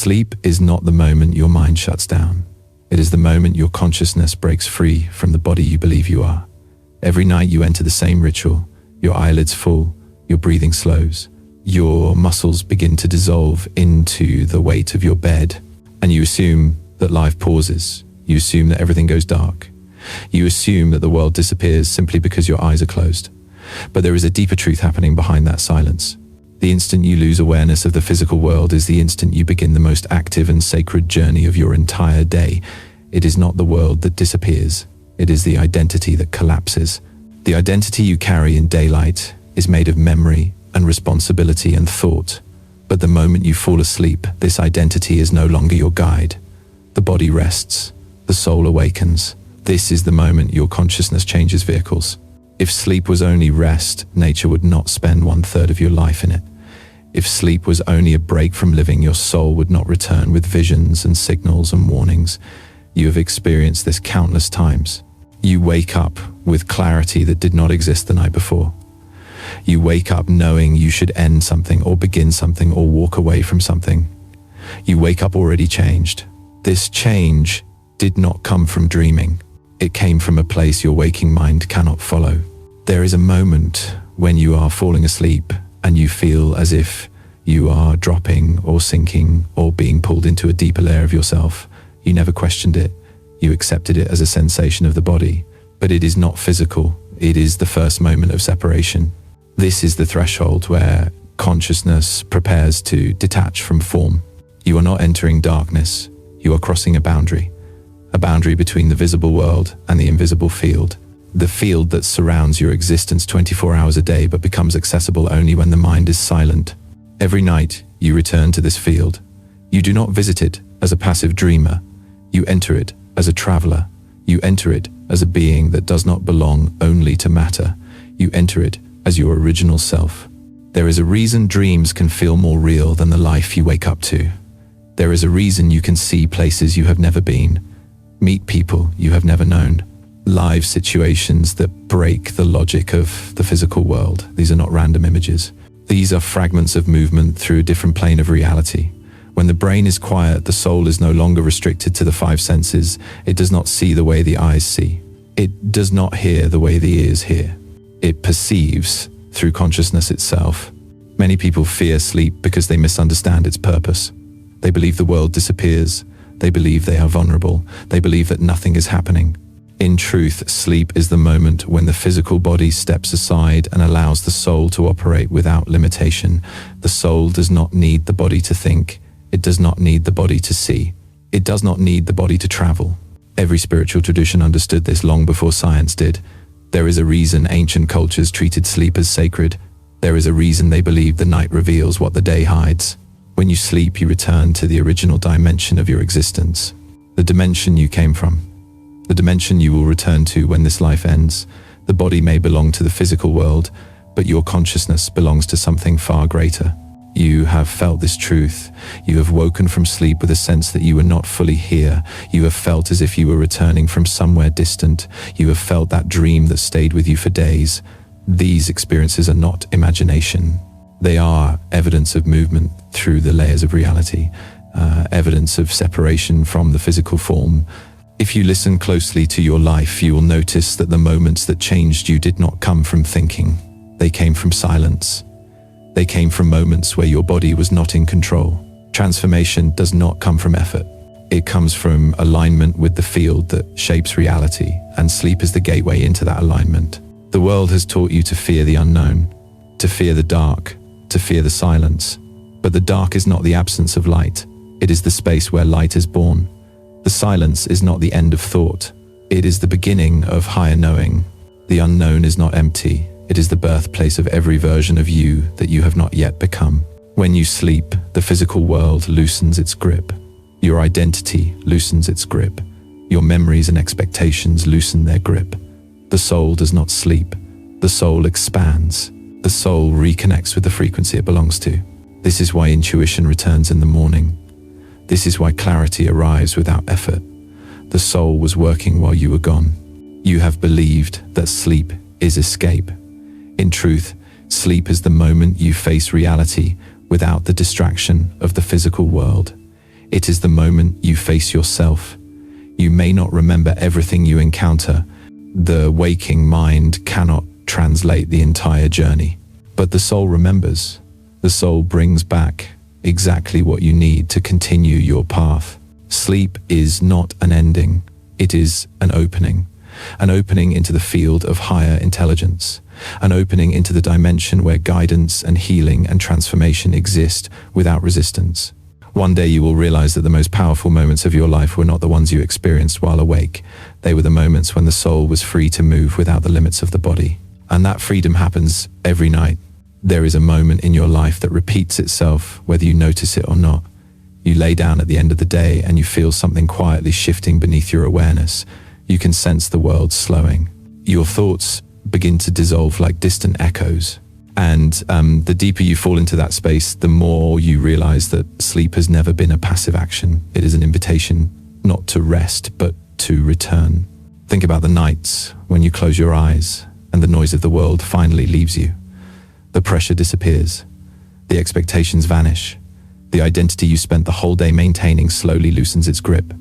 Sleep is not the moment your mind shuts down. It is the moment your consciousness breaks free from the body you believe you are. Every night you enter the same ritual. Your eyelids fall, your breathing slows, your muscles begin to dissolve into the weight of your bed, and you assume that life pauses. You assume that everything goes dark. You assume that the world disappears simply because your eyes are closed. But there is a deeper truth happening behind that silence. The instant you lose awareness of the physical world is the instant you begin the most active and sacred journey of your entire day. It is not the world that disappears. It is the identity that collapses. The identity you carry in daylight is made of memory and responsibility and thought. But the moment you fall asleep, this identity is no longer your guide. The body rests. The soul awakens. This is the moment your consciousness changes vehicles. If sleep was only rest, nature would not spend 1/3 of your life in it. If sleep was only a break from living, your soul would not return with visions and signals and warnings. You have experienced this countless times. You wake up with clarity that did not exist the night before. You wake up knowing you should end something or begin something or walk away from something. You wake up already changed. This change did not come from dreaming. It came from a place your waking mind cannot follow. There is a moment when you are falling asleep and you feel as if you are dropping or sinking or being pulled into a deeper layer of yourself. You never questioned it. You accepted it as a sensation of the body. But it is not physical. It is the first moment of separation. This is the threshold where consciousness prepares to detach from form. You are not entering darkness. You are crossing a boundary between the visible world and the invisible field. The field that surrounds your existence 24 hours a day but becomes accessible only when the mind is silent. Every night you return to this field. You do not visit it as a passive dreamer. You enter it as a traveler. You enter it as a being that does not belong only to matter. You enter it as your original self. There is a reason dreams can feel more real than the life you wake up to. There is a reason you can see places you have never been, meet people you have never known, live situations that break the logic of the physical world. These are not random images. These are fragments of movement through a different plane of reality. When the brain is quiet, the soul is no longer restricted to the five senses. It does not see the way the eyes see. It does not hear the way the ears hear. It perceives through consciousness itself. Many people fear sleep because they misunderstand its purpose. They believe the world disappears. They believe they are vulnerable. They believe that nothing is happening. In truth, sleep is the moment when the physical body steps aside and allows the soul to operate without limitation. The soul does not need the body to think. It does not need the body to see. It does not need the body to travel. Every spiritual tradition understood this long before science did. There is a reason ancient cultures treated sleep as sacred. There is a reason they believed the night reveals what the day hides. When you sleep, you return to the original dimension of your existence, the dimension you came from, the dimension you will return to when this life ends. The body may belong to the physical world, but your consciousness belongs to something far greater. You have felt this truth. You have woken from sleep with a sense that you were not fully here. You have felt as if you were returning from somewhere distant. You have felt that dream that stayed with you for days. These experiences are not imagination. They are evidence of movement through the layers of reality, evidence of separation from the physical form. If you listen closely to your life, you will notice that the moments that changed you did not come from thinking. They came from silence. They came from moments where your body was not in control. Transformation does not come from effort. It comes from alignment with the field that shapes reality, and sleep is the gateway into that alignment. The world has taught you to fear the unknown, to fear the dark, to fear the silence. But the dark is not the absence of light. It is the space where light is born. The silence is not the end of thought. It is the beginning of higher knowing. The unknown is not empty. It is the birthplace of every version of you that you have not yet become. When you sleep, the physical world loosens its grip. Your identity loosens its grip. Your memories and expectations loosen their grip. The soul does not sleep. The soul expands. The soul reconnects with the frequency it belongs to. This is why intuition returns in the morning. This is why clarity arrives without effort. The soul was working while you were gone. You have believed that sleep is escape. In truth, sleep is the moment you face reality without the distraction of the physical world. It is the moment you face yourself. You may not remember everything you encounter. The waking mind cannot translate the entire journey. But the soul remembers. The soul brings back exactly what you need to continue your path. Sleep is not an ending. It is an opening into the field of higher intelligence, an opening into the dimension where guidance and healing and transformation exist without resistance. One day you will realize that the most powerful moments of your life were not the ones you experienced while awake. They were the moments when the soul was free to move without the limits of the body. And that freedom happens every night. There is a moment in your life that repeats itself, whether you notice it or not. You lay down at the end of the day and you feel something quietly shifting beneath your awareness. You can sense the world slowing. Your thoughts begin to dissolve like distant echoes. And the deeper you fall into that space, the more you realize that sleep has never been a passive action. It is an invitation not to rest, but to return. Think about the nights when you close your eyes and the noise of the world finally leaves you. The pressure disappears. The expectations vanish. The identity you spent the whole day maintaining slowly loosens its grip.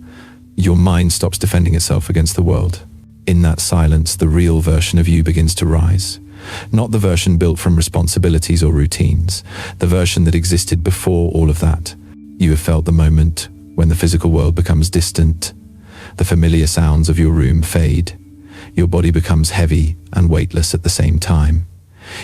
Your mind stops defending itself against the world. In that silence, the real version of you begins to rise. Not the version built from responsibilities or routines, the version that existed before all of that. You have felt the moment when the physical world becomes distant. The familiar sounds of your room fade. Your body becomes heavy and weightless at the same time.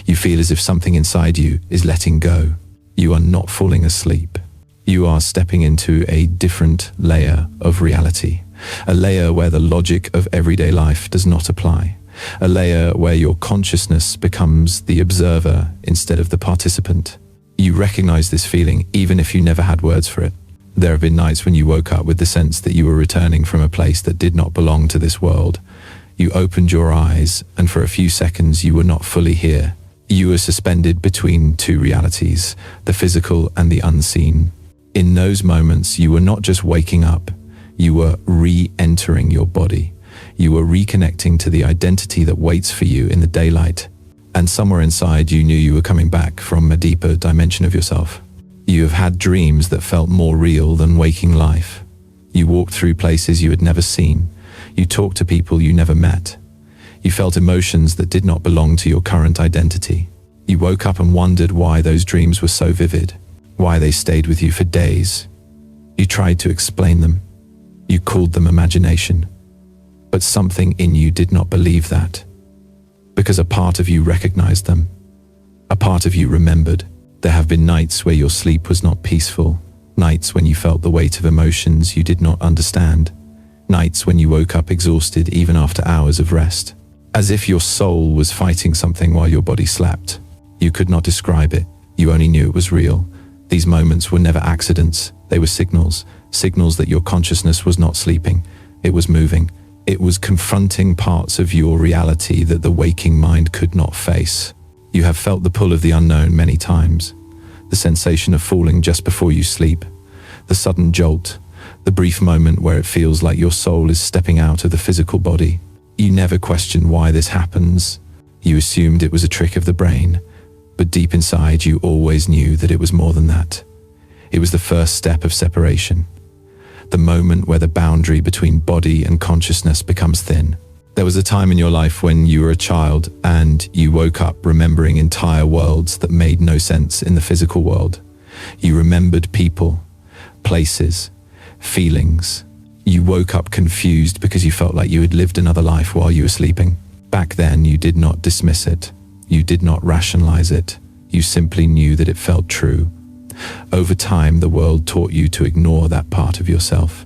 You feel as if something inside you is letting go. You are not falling asleep. You are stepping into a different layer of reality, a layer where the logic of everyday life does not apply, a layer where your consciousness becomes the observer instead of the participant. You recognize this feeling even if you never had words for it. There have been nights when you woke up with the sense that you were returning from a place that did not belong to this world. You opened your eyes, and for a few seconds you were not fully here. You were suspended between two realities, the physical and the unseen. In those moments, you were not just waking up, you were re-entering your body. You were reconnecting to the identity that waits for you in the daylight. And somewhere inside, you knew you were coming back from a deeper dimension of yourself. You have had dreams that felt more real than waking life. You walked through places you had never seen. You talked to people you never met. You felt emotions that did not belong to your current identity. You woke up and wondered why those dreams were so vivid, why they stayed with you for days. You tried to explain them. You called them imagination. But something in you did not believe that. Because a part of you recognized them. A part of you remembered. There have been nights where your sleep was not peaceful. Nights when you felt the weight of emotions you did not understand. Nights when you woke up exhausted even after hours of rest. As if your soul was fighting something while your body slept. You could not describe it. You only knew it was real. These moments were never accidents. They were signals. Signals that your consciousness was not sleeping. It was moving. It was confronting parts of your reality that the waking mind could not face. You have felt the pull of the unknown many times. The sensation of falling just before you sleep. The sudden jolt. The brief moment where it feels like your soul is stepping out of the physical body. You never questioned why this happens. You assumed it was a trick of the brain. But deep inside, you always knew that it was more than that. It was the first step of separation. The moment where the boundary between body and consciousness becomes thin. There was a time in your life when you were a child and you woke up remembering entire worlds that made no sense in the physical world. You remembered people, places, feelings. You woke up confused because you felt like you had lived another life while you were sleeping. Back then, you did not dismiss it. You did not rationalize it. You simply knew that it felt true. Over time, the world taught you to ignore that part of yourself,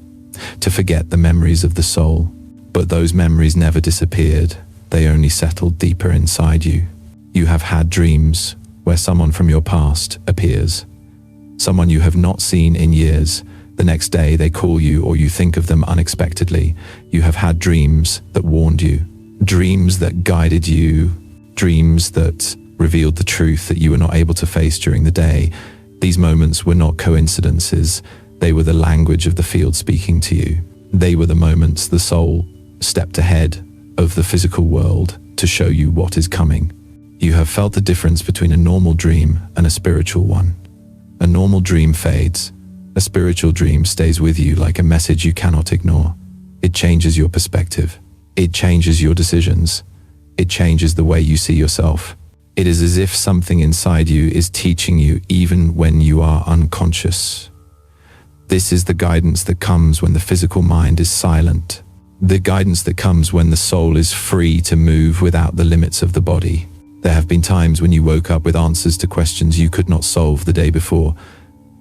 to forget the memories of the soul. But those memories never disappeared. They only settled deeper inside you. You have had dreams where someone from your past appears. Someone you have not seen in years. The next day they call you or you think of them unexpectedly. You have had dreams that warned you. Dreams that guided you. Dreams that revealed the truth that you were not able to face during the day. These moments were not coincidences. They were the language of the field speaking to you. They were the moments the soul stepped ahead of the physical world to show you what is coming. You have felt the difference between a normal dream and a spiritual one. A normal dream fades. A spiritual dream stays with you like a message you cannot ignore. It changes your perspective. It changes your decisions. It changes the way you see yourself. It is as if something inside you is teaching you even when you are unconscious. This is the guidance that comes when the physical mind is silent. The guidance that comes when the soul is free to move without the limits of the body. There have been times when you woke up with answers to questions you could not solve the day before.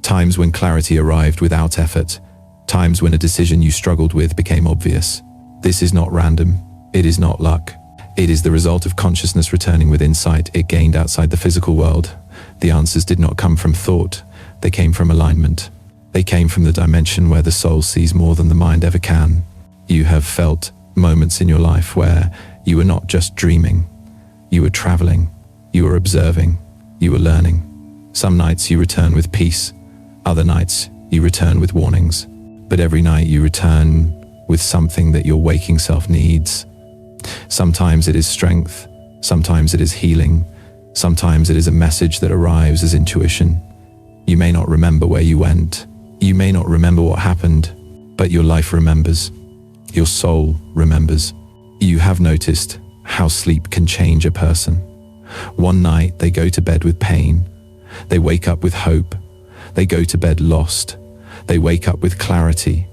Times when clarity arrived without effort. Times when a decision you struggled with became obvious. This is not random. It is not luck. It is the result of consciousness returning with insight it gained outside the physical world. The answers did not come from thought. They came from alignment. They came from the dimension where the soul sees more than the mind ever can. You have felt moments in your life where you were not just dreaming. You were traveling. You were observing. You were learning. Some nights you return with peace. Other nights you return with warnings. But every night you return with something that your waking self needs. Sometimes it is strength. Sometimes it is healing. Sometimes it is a message that arrives as intuition. You may not remember where you went. You may not remember what happened, but your life remembers. Your soul remembers. You have noticed how sleep can change a person. One night they go to bed with pain. They wake up with hope. They go to bed lost. They wake up with clarity.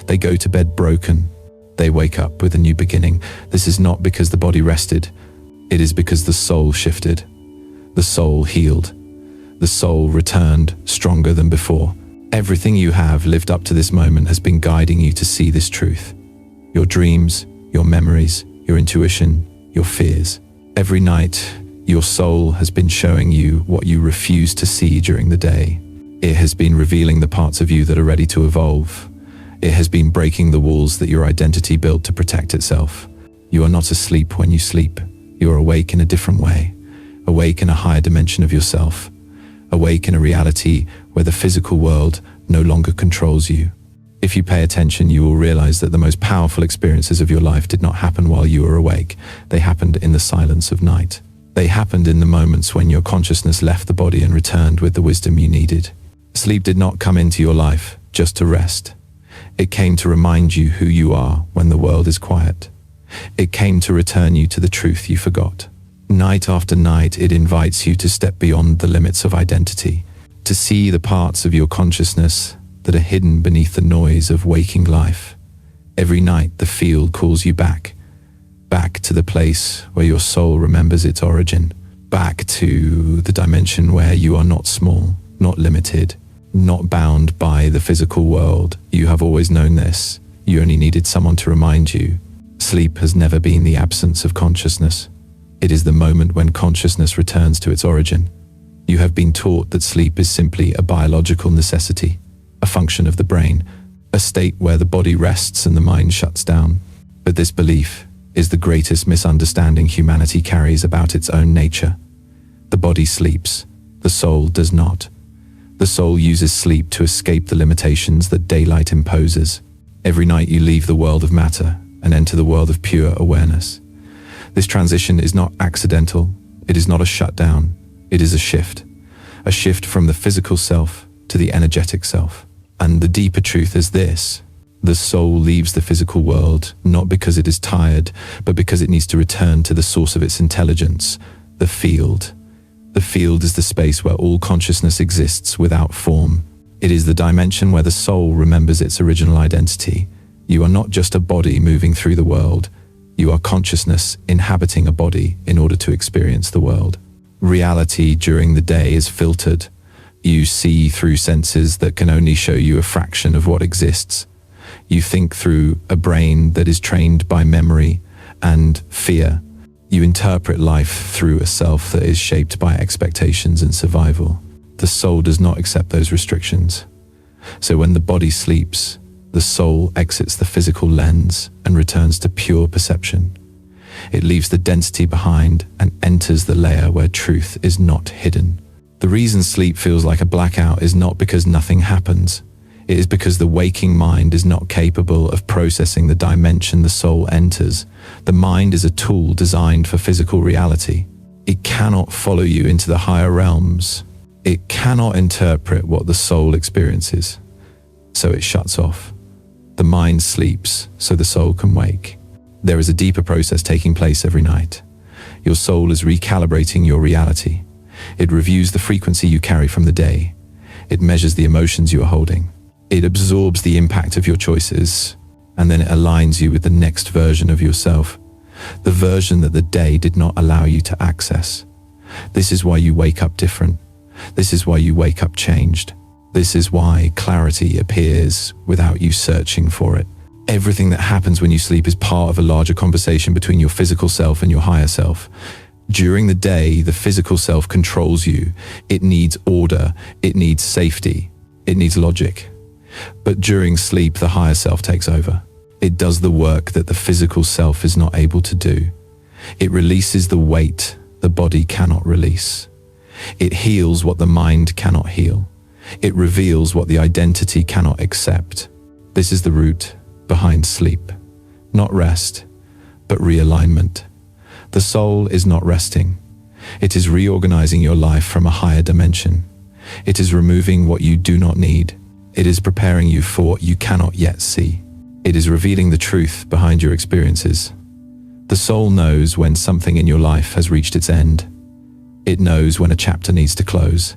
They go to bed broken. They wake up with a new beginning. This is not because the body rested. It is because the soul shifted. The soul healed. The soul returned stronger than before. Everything you have lived up to this moment has been guiding you to see this truth. Your dreams, your memories, your intuition, your fears. Every night, your soul has been showing you what you refuse to see during the day. It has been revealing the parts of you that are ready to evolve. It has been breaking the walls that your identity built to protect itself. You are not asleep when you sleep. You are awake in a different way. Awake in a higher dimension of yourself. Awake in a reality where the physical world no longer controls you. If you pay attention, you will realize that the most powerful experiences of your life did not happen while you were awake. They happened in the silence of night. They happened in the moments when your consciousness left the body and returned with the wisdom you needed. Sleep did not come into your life just to rest. It came to remind you who you are when the world is quiet. It came to return you to the truth you forgot. Night after night, it invites you to step beyond the limits of identity, to see the parts of your consciousness that are hidden beneath the noise of waking life. Every night, the field calls you back to the place where your soul remembers its origin, back to the dimension where you are not small, not limited, not bound by the physical world. You have always known this. You only needed someone to remind you. Sleep has never been the absence of consciousness. It is the moment when consciousness returns to its origin. You have been taught that sleep is simply a biological necessity, a function of the brain, a state where the body rests and the mind shuts down. But this belief is the greatest misunderstanding humanity carries about its own nature. The body sleeps, the soul does not. The soul uses sleep to escape the limitations that daylight imposes. Every night you leave the world of matter and enter the world of pure awareness. This transition is not accidental. It is not a shutdown. It is a shift from the physical self to the energetic self. And the deeper truth is this: the soul leaves the physical world not because it is tired, but because it needs to return to the source of its intelligence, the field. The field is the space where all consciousness exists without form. It is the dimension where the soul remembers its original identity. You are not just a body moving through the world. You are consciousness inhabiting a body in order to experience the world. Reality during the day is filtered. You see through senses that can only show you a fraction of what exists. You think through a brain that is trained by memory and fear. You interpret life through a self that is shaped by expectations and survival. The soul does not accept those restrictions. So when the body sleeps, the soul exits the physical lens and returns to pure perception. It leaves the density behind and enters the layer where truth is not hidden. The reason sleep feels like a blackout is not because nothing happens. It is because the waking mind is not capable of processing the dimension the soul enters. The mind is a tool designed for physical reality. It cannot follow you into the higher realms. It cannot interpret what the soul experiences. so it shuts off. The mind sleeps, so the soul can wake. There is a deeper process taking place every night. Your soul is recalibrating your reality. It reviews the frequency you carry from the day. It measures the emotions you are holding. It absorbs the impact of your choices, and then it aligns you with the next version of yourself, the version that the day did not allow you to access. This is why you wake up different. This is why you wake up changed. This is why clarity appears without you searching for it. Everything that happens when you sleep is part of a larger conversation between your physical self and your higher self. During the day, the physical self controls you. It needs order. It needs safety. It needs logic. But during sleep, the higher self takes over. It does the work that the physical self is not able to do. It releases the weight the body cannot release. It heals what the mind cannot heal. It reveals what the identity cannot accept. This is the root behind sleep. Not rest, but realignment. The soul is not resting. It is reorganizing your life from a higher dimension. It is removing what you do not need. It is preparing you for what you cannot yet see. It is revealing the truth behind your experiences. The soul knows when something in your life has reached its end. It knows when a chapter needs to close.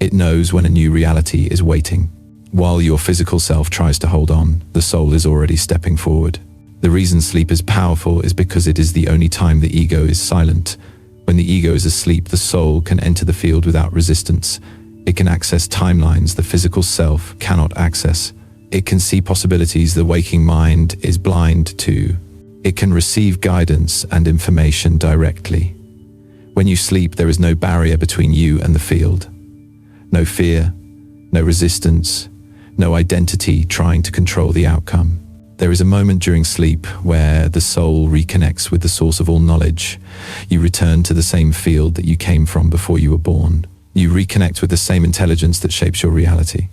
It knows when a new reality is waiting. While your physical self tries to hold on, the soul is already stepping forward. The reason sleep is powerful is because it is the only time the ego is silent. When the ego is asleep, the soul can enter the field without resistance. It can access timelines the physical self cannot access. It can see possibilities the waking mind is blind to. It can receive guidance and information directly. When you sleep, there is no barrier between you and the field. No fear, no resistance, no identity trying to control the outcome. There is a moment during sleep where the soul reconnects with the source of all knowledge. You return to the same field that you came from before you were born. You reconnect with the same intelligence that shapes your reality,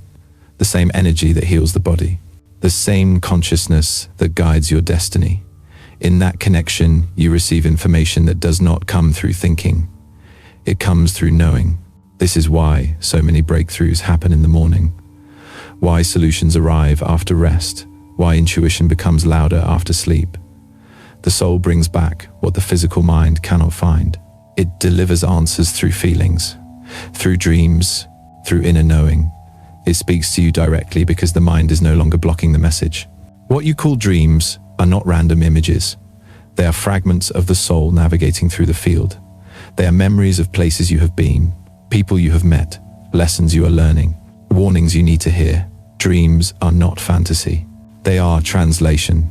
the same energy that heals the body, the same consciousness that guides your destiny. In that connection, you receive information that does not come through thinking. It comes through knowing. This is why so many breakthroughs happen in the morning, why solutions arrive after rest, why intuition becomes louder after sleep. The soul brings back what the physical mind cannot find. It delivers answers through feelings, through dreams, through inner knowing. It speaks to you directly because the mind is no longer blocking the message. What you call dreams are not random images. They are fragments of the soul navigating through the field. They are memories of places you have been, people you have met, lessons you are learning, warnings you need to hear. Dreams are not fantasy. They are translation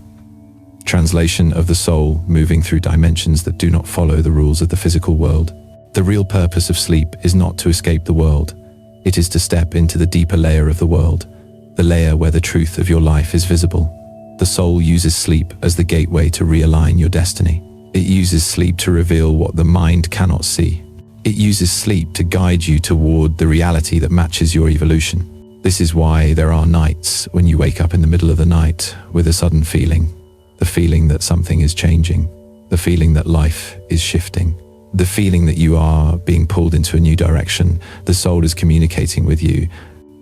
of the soul moving through dimensions that do not follow the rules of the physical world. The real purpose of sleep is not to escape the world. It is to step into the deeper layer of the world, the layer where the truth of your life is visible. The soul uses sleep as the gateway to realign your destiny. It uses sleep to reveal what the mind cannot see. It uses sleep to guide you toward the reality that matches your evolution. This is why there are nights when you wake up in the middle of the night with a sudden feeling, the feeling that something is changing, the feeling that life is shifting, the feeling that you are being pulled into a new direction. The soul is communicating with you.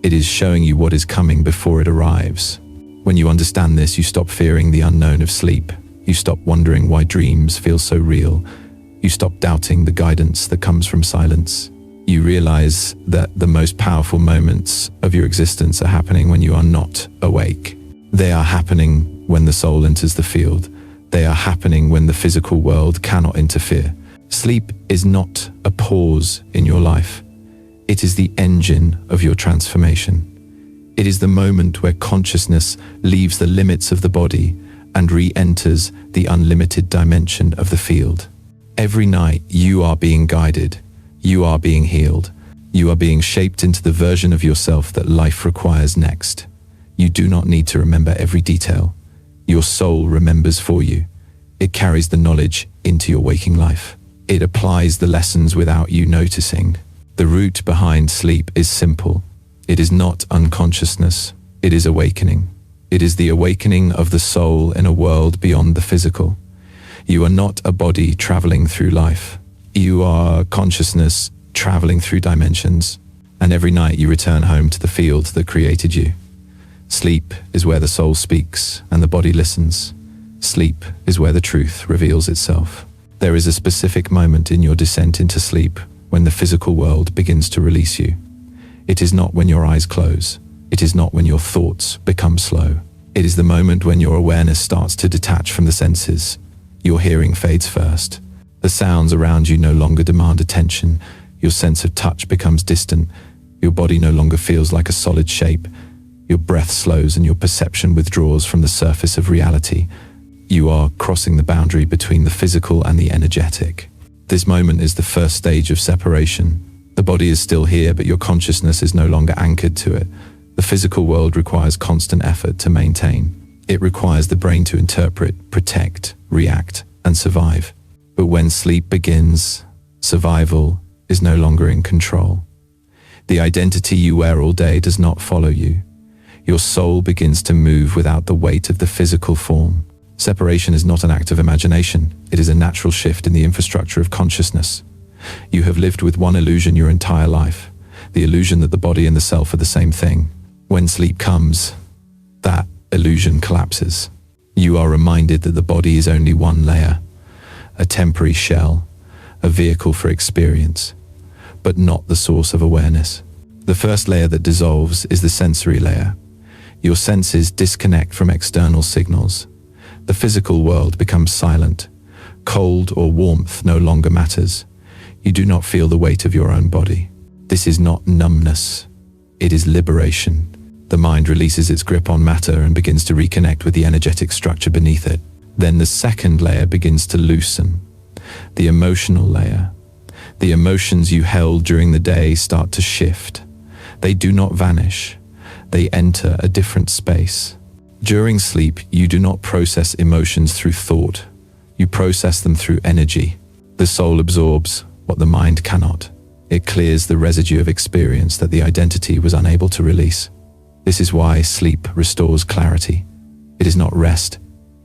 It is showing you what is coming before it arrives. When you understand this, you stop fearing the unknown of sleep. You stop wondering why dreams feel so real. You stop doubting the guidance that comes from silence. You realize that the most powerful moments of your existence are happening when you are not awake. They are happening when the soul enters the field. They are happening when the physical world cannot interfere. Sleep is not a pause in your life. It is the engine of your transformation. It is the moment where consciousness leaves the limits of the body and re-enters the unlimited dimension of the field. Every night you are being guided, you are being healed, you are being shaped into the version of yourself that life requires next. You do not need to remember every detail. Your soul remembers for you. It carries the knowledge into your waking life. It applies the lessons without you noticing. The root behind sleep is simple. It is not unconsciousness. It is awakening. It is the awakening of the soul in a world beyond the physical. You are not a body traveling through life. You are consciousness traveling through dimensions. And every night you return home to the field that created you. Sleep is where the soul speaks and the body listens. Sleep is where the truth reveals itself. There is a specific moment in your descent into sleep when the physical world begins to release you. It is not when your eyes close. It is not when your thoughts become slow. It is the moment when your awareness starts to detach from the senses. Your hearing fades first. The sounds around you no longer demand attention. Your sense of touch becomes distant. Your body no longer feels like a solid shape. Your breath slows and your perception withdraws from the surface of reality. You are crossing the boundary between the physical and the energetic. This moment is the first stage of separation. The body is still here, but your consciousness is no longer anchored to it. The physical world requires constant effort to maintain. It requires the brain to interpret, protect, react, and survive. But when sleep begins, survival is no longer in control. The identity you wear all day does not follow you. Your soul begins to move without the weight of the physical form. Separation is not an act of imagination. It is a natural shift in the infrastructure of consciousness. You have lived with one illusion your entire life, the illusion that the body and the self are the same thing. When sleep comes, that illusion collapses. You are reminded that the body is only one layer, a temporary shell, a vehicle for experience, but not the source of awareness. The first layer that dissolves is the sensory layer. Your senses disconnect from external signals. The physical world becomes silent. Cold or warmth no longer matters. You do not feel the weight of your own body. This is not numbness. It is liberation. The mind releases its grip on matter and begins to reconnect with the energetic structure beneath it. Then the second layer begins to loosen. The emotional layer. The emotions you held during the day start to shift. They do not vanish. They enter a different space. During sleep, you do not process emotions through thought. You process them through energy. The soul absorbs what the mind cannot. It clears the residue of experience that the identity was unable to release. This is why sleep restores clarity. It is not rest.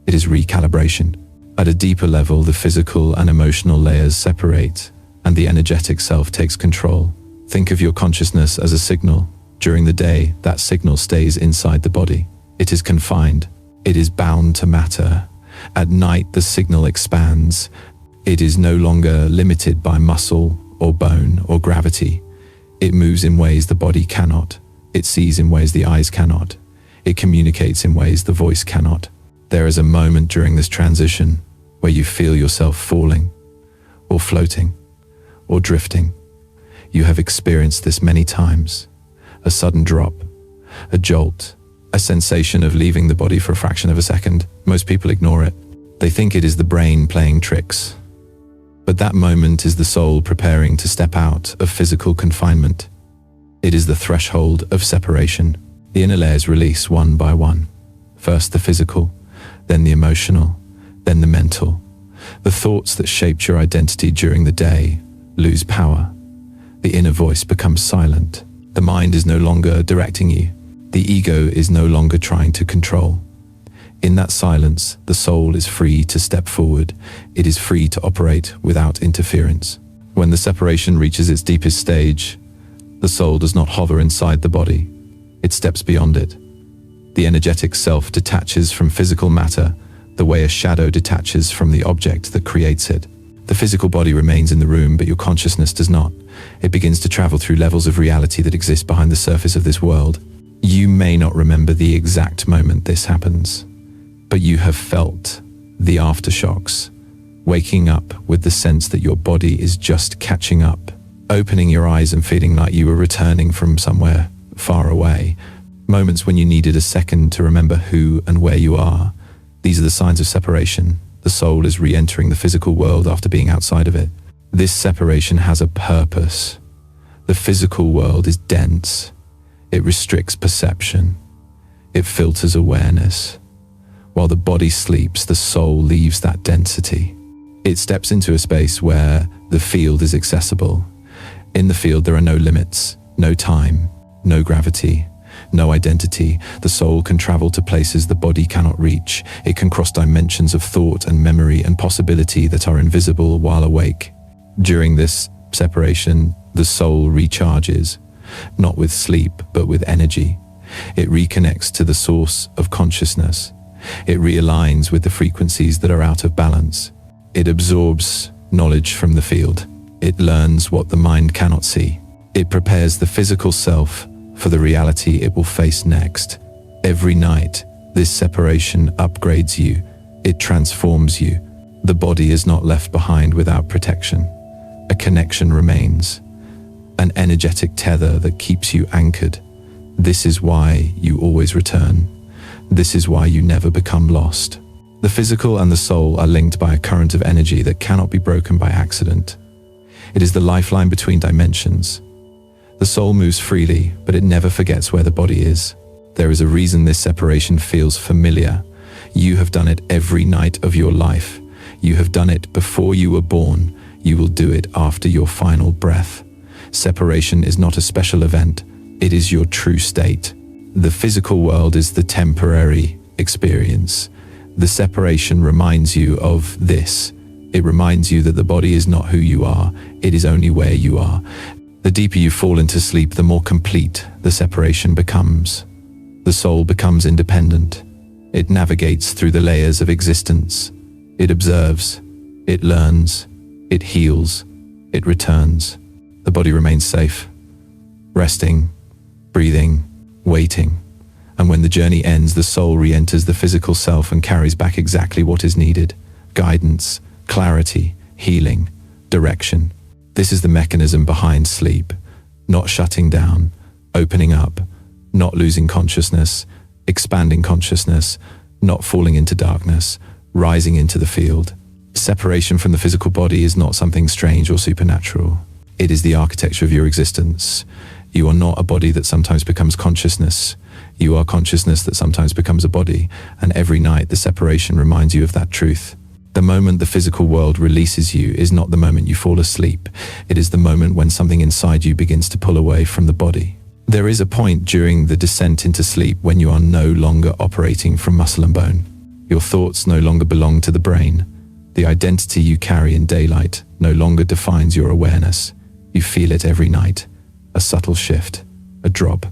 It is recalibration. At a deeper level, the physical and emotional layers separate, and the energetic self takes control. Think of your consciousness as a signal. During the day, that signal stays inside the body. It is confined. It is bound to matter. At night, the signal expands. It is no longer limited by muscle or bone or gravity. It moves in ways the body cannot. It sees in ways the eyes cannot. It communicates in ways the voice cannot. There is a moment during this transition where you feel yourself falling, or floating, or drifting. You have experienced this many times. A sudden drop, a jolt, a sensation of leaving the body for a fraction of a second. Most people ignore it. They think it is the brain playing tricks. But that moment is the soul preparing to step out of physical confinement. It is the threshold of separation. The inner layers release one by one. First the physical, then the emotional, then the mental. The thoughts that shaped your identity during the day lose power. The inner voice becomes silent. The mind is no longer directing you. The ego is no longer trying to control. In that silence, the soul is free to step forward. It is free to operate without interference. When the separation reaches its deepest stage, the soul does not hover inside the body. It steps beyond it. The energetic self detaches from physical matter the way a shadow detaches from the object that creates it. The physical body remains in the room, but your consciousness does not. It begins to travel through levels of reality that exist behind the surface of this world. You may not remember the exact moment this happens, but you have felt the aftershocks, waking up with the sense that your body is just catching up, opening your eyes and feeling like you were returning from somewhere far away, moments when you needed a second to remember who and where you are. These are the signs of separation. The soul is re-entering the physical world after being outside of it. This separation has a purpose. The physical world is dense. It restricts perception. It filters awareness. While the body sleeps, the soul leaves that density. It steps into a space where the field is accessible. In the field, there are no limits, no time, no gravity, no identity. The soul can travel to places the body cannot reach. It can cross dimensions of thought and memory and possibility that are invisible while awake. During this separation, the soul recharges, not with sleep, but with energy. It reconnects to the source of consciousness. It realigns with the frequencies that are out of balance. It absorbs knowledge from the field. It learns what the mind cannot see. It prepares the physical self for the reality it will face next. Every night, this separation upgrades you. It transforms you. The body is not left behind without protection. A connection remains, an energetic tether that keeps you anchored. This is why you always return. This is why you never become lost. The physical and the soul are linked by a current of energy that cannot be broken by accident. It is the lifeline between dimensions. The soul moves freely, but it never forgets where the body is. There is a reason this separation feels familiar. You have done it every night of your life. You have done it before you were born. You will do it after your final breath. Separation is not a special event. It is your true state. The physical world is the temporary experience. The separation reminds you of this. It reminds you that the body is not who you are. It is only where you are. The deeper you fall into sleep, the more complete the separation becomes. The soul becomes independent. It navigates through the layers of existence. It observes. It learns. It heals. It returns. The body remains safe, resting, breathing, waiting. And when the journey ends, the soul re-enters the physical self and carries back exactly what is needed: guidance, clarity, healing, direction. This is the mechanism behind sleep. Not shutting down, opening up, not losing consciousness, expanding consciousness, not falling into darkness, rising into the field. Separation from the physical body is not something strange or supernatural. It is the architecture of your existence. You are not a body that sometimes becomes consciousness. You are consciousness that sometimes becomes a body, and every night the separation reminds you of that truth. The moment the physical world releases you is not the moment you fall asleep. It is the moment when something inside you begins to pull away from the body. There is a point during the descent into sleep when you are no longer operating from muscle and bone. Your thoughts no longer belong to the brain. The identity you carry in daylight no longer defines your awareness. You feel it every night. A subtle shift, a drop,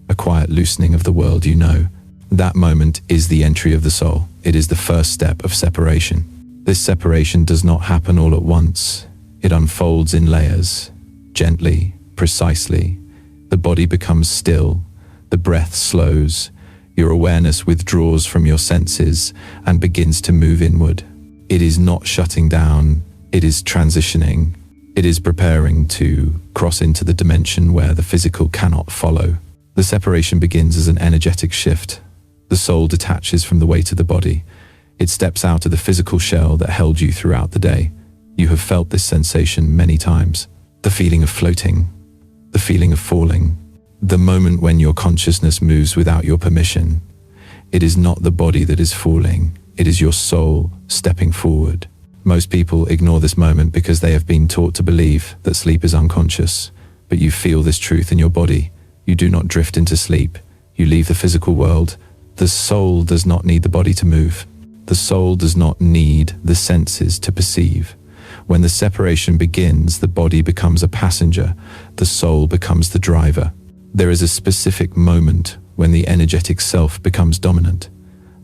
a quiet loosening of the world you know. That moment is the entry of the soul. It is the first step of separation. This separation does not happen all at once. It unfolds in layers, gently, precisely. The body becomes still, the breath slows, your awareness withdraws from your senses and begins to move inward. It is not shutting down, it is transitioning. It is preparing to cross into the dimension where the physical cannot follow. The separation begins as an energetic shift. The soul detaches from the weight of the body. It steps out of the physical shell that held you throughout the day. You have felt this sensation many times. The feeling of floating, the feeling of falling, the moment when your consciousness moves without your permission. It is not the body that is falling. It is your soul stepping forward. Most people ignore this moment because they have been taught to believe that sleep is unconscious. But you feel this truth in your body. You do not drift into sleep. You leave the physical world. The soul does not need the body to move. The soul does not need the senses to perceive. When the separation begins, the body becomes a passenger. The soul becomes the driver. There is a specific moment when the energetic self becomes dominant.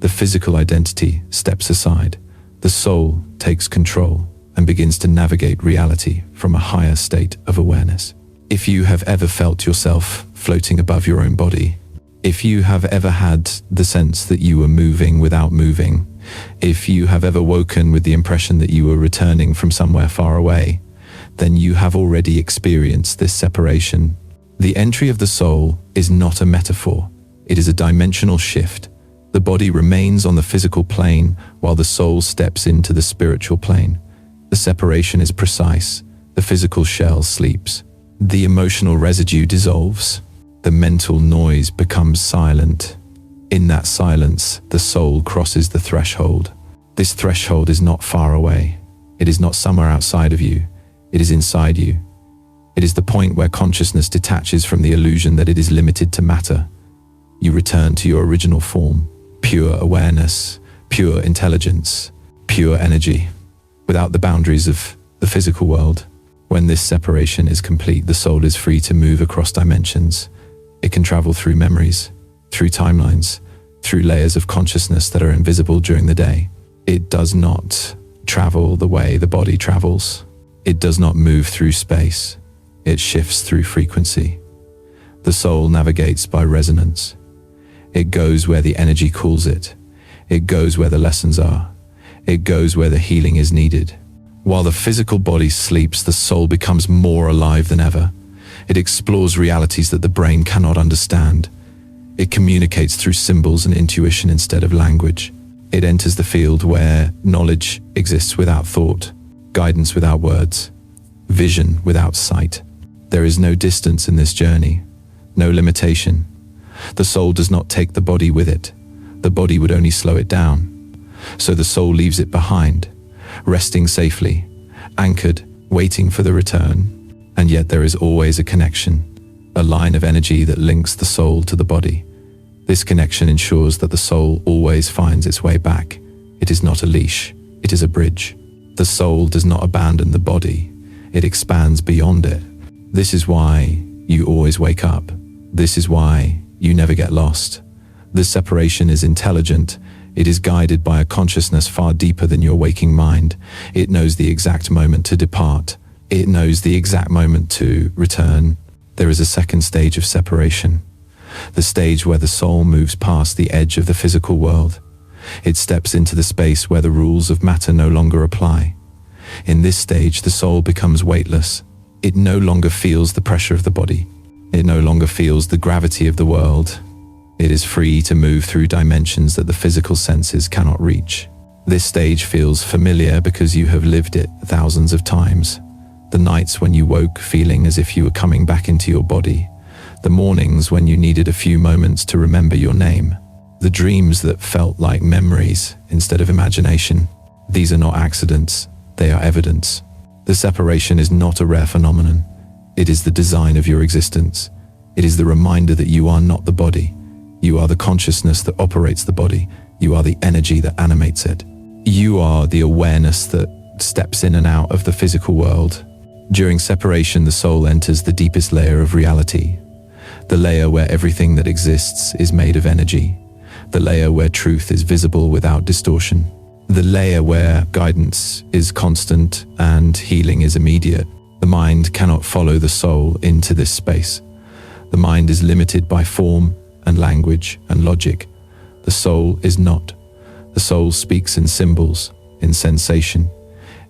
The physical identity steps aside. The soul takes control and begins to navigate reality from a higher state of awareness. If you have ever felt yourself floating above your own body, if you have ever had the sense that you were moving without moving, if you have ever woken with the impression that you were returning from somewhere far away, then you have already experienced this separation. The entry of the soul is not a metaphor. It is a dimensional shift. The body remains on the physical plane while the soul steps into the spiritual plane. The separation is precise. The physical shell sleeps. The emotional residue dissolves. The mental noise becomes silent. In that silence, the soul crosses the threshold. This threshold is not far away. It is not somewhere outside of you. It is inside you. It is the point where consciousness detaches from the illusion that it is limited to matter. You return to your original form. Pure awareness, pure intelligence, pure energy, without the boundaries of the physical world. When this separation is complete, the soul is free to move across dimensions. It can travel through memories, through through timelines, through layers of consciousness that are invisible during the day. It does not travel the way the body travels. It does not move through space. It shifts through frequency. The soul navigates by resonance. It goes where the energy calls it. It goes where the lessons are. It goes where the healing is needed. While the physical body sleeps, the soul becomes more alive than ever. It explores realities that the brain cannot understand. It communicates through symbols and intuition instead of language. It enters the field where knowledge exists without thought, guidance without words, vision without sight. There is no distance in this journey, no limitation. The soul does not take the body with it. The body would only slow it down. So the soul leaves it behind, resting safely, anchored, waiting for the return. And yet there is always a connection, a line of energy that links the soul to the body. This connection ensures that the soul always finds its way back. It is not a leash, it is a bridge. The soul does not abandon the body, it expands beyond it. This is why you always wake up. This is why you never get lost. This separation is intelligent. It is guided by a consciousness far deeper than your waking mind. It knows the exact moment to depart. It knows the exact moment to return. There is a second stage of separation, the stage where the soul moves past the edge of the physical world. It steps into the space where the rules of matter no longer apply. In this stage, the soul becomes weightless. It no longer feels the pressure of the body. It no longer feels the gravity of the world. It is free to move through dimensions that the physical senses cannot reach. This stage feels familiar because you have lived it thousands of times. The nights when you woke feeling as if you were coming back into your body. The mornings when you needed a few moments to remember your name. The dreams that felt like memories instead of imagination. These are not accidents, they are evidence. The separation is not a rare phenomenon. It is the design of your existence. It is the reminder that you are not the body. You are the consciousness that operates the body. You are the energy that animates it. You are the awareness that steps in and out of the physical world. During separation, the soul enters the deepest layer of reality, the layer where everything that exists is made of energy, the layer where truth is visible without distortion, the layer where guidance is constant and healing is immediate. The mind cannot follow the soul into this space. The mind is limited by form and language and logic. The soul is not. The soul speaks in symbols, in sensation,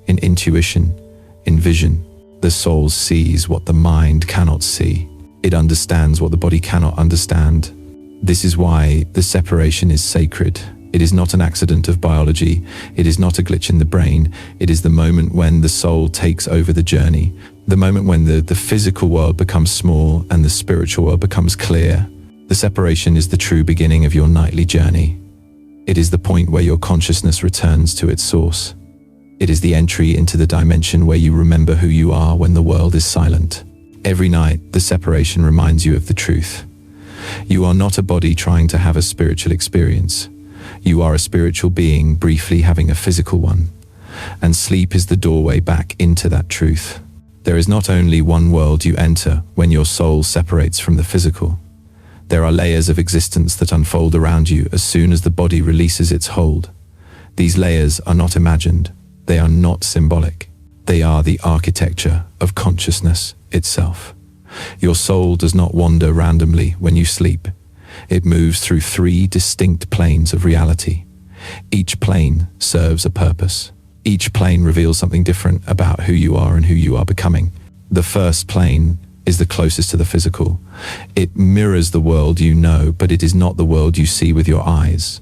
in intuition, in vision. The soul sees what the mind cannot see. It understands what the body cannot understand. This is why the separation is sacred. It is not an accident of biology. It is not a glitch in the brain. It is the moment when the soul takes over the journey. The moment when the physical world becomes small and the spiritual world becomes clear. The separation is the true beginning of your nightly journey. It is the point where your consciousness returns to its source. It is the entry into the dimension where you remember who you are when the world is silent. Every night, the separation reminds you of the truth. You are not a body trying to have a spiritual experience. You are a spiritual being briefly having a physical one. And sleep is the doorway back into that truth. There is not only one world you enter when your soul separates from the physical. There are layers of existence that unfold around you as soon as the body releases its hold. These layers are not imagined. They are not symbolic. They are the architecture of consciousness itself. Your soul does not wander randomly when you sleep. It moves through 3 distinct planes of reality. Each plane serves a purpose. Each plane reveals something different about who you are and who you are becoming. The first plane is the closest to the physical. It mirrors the world you know, but it is not the world you see with your eyes.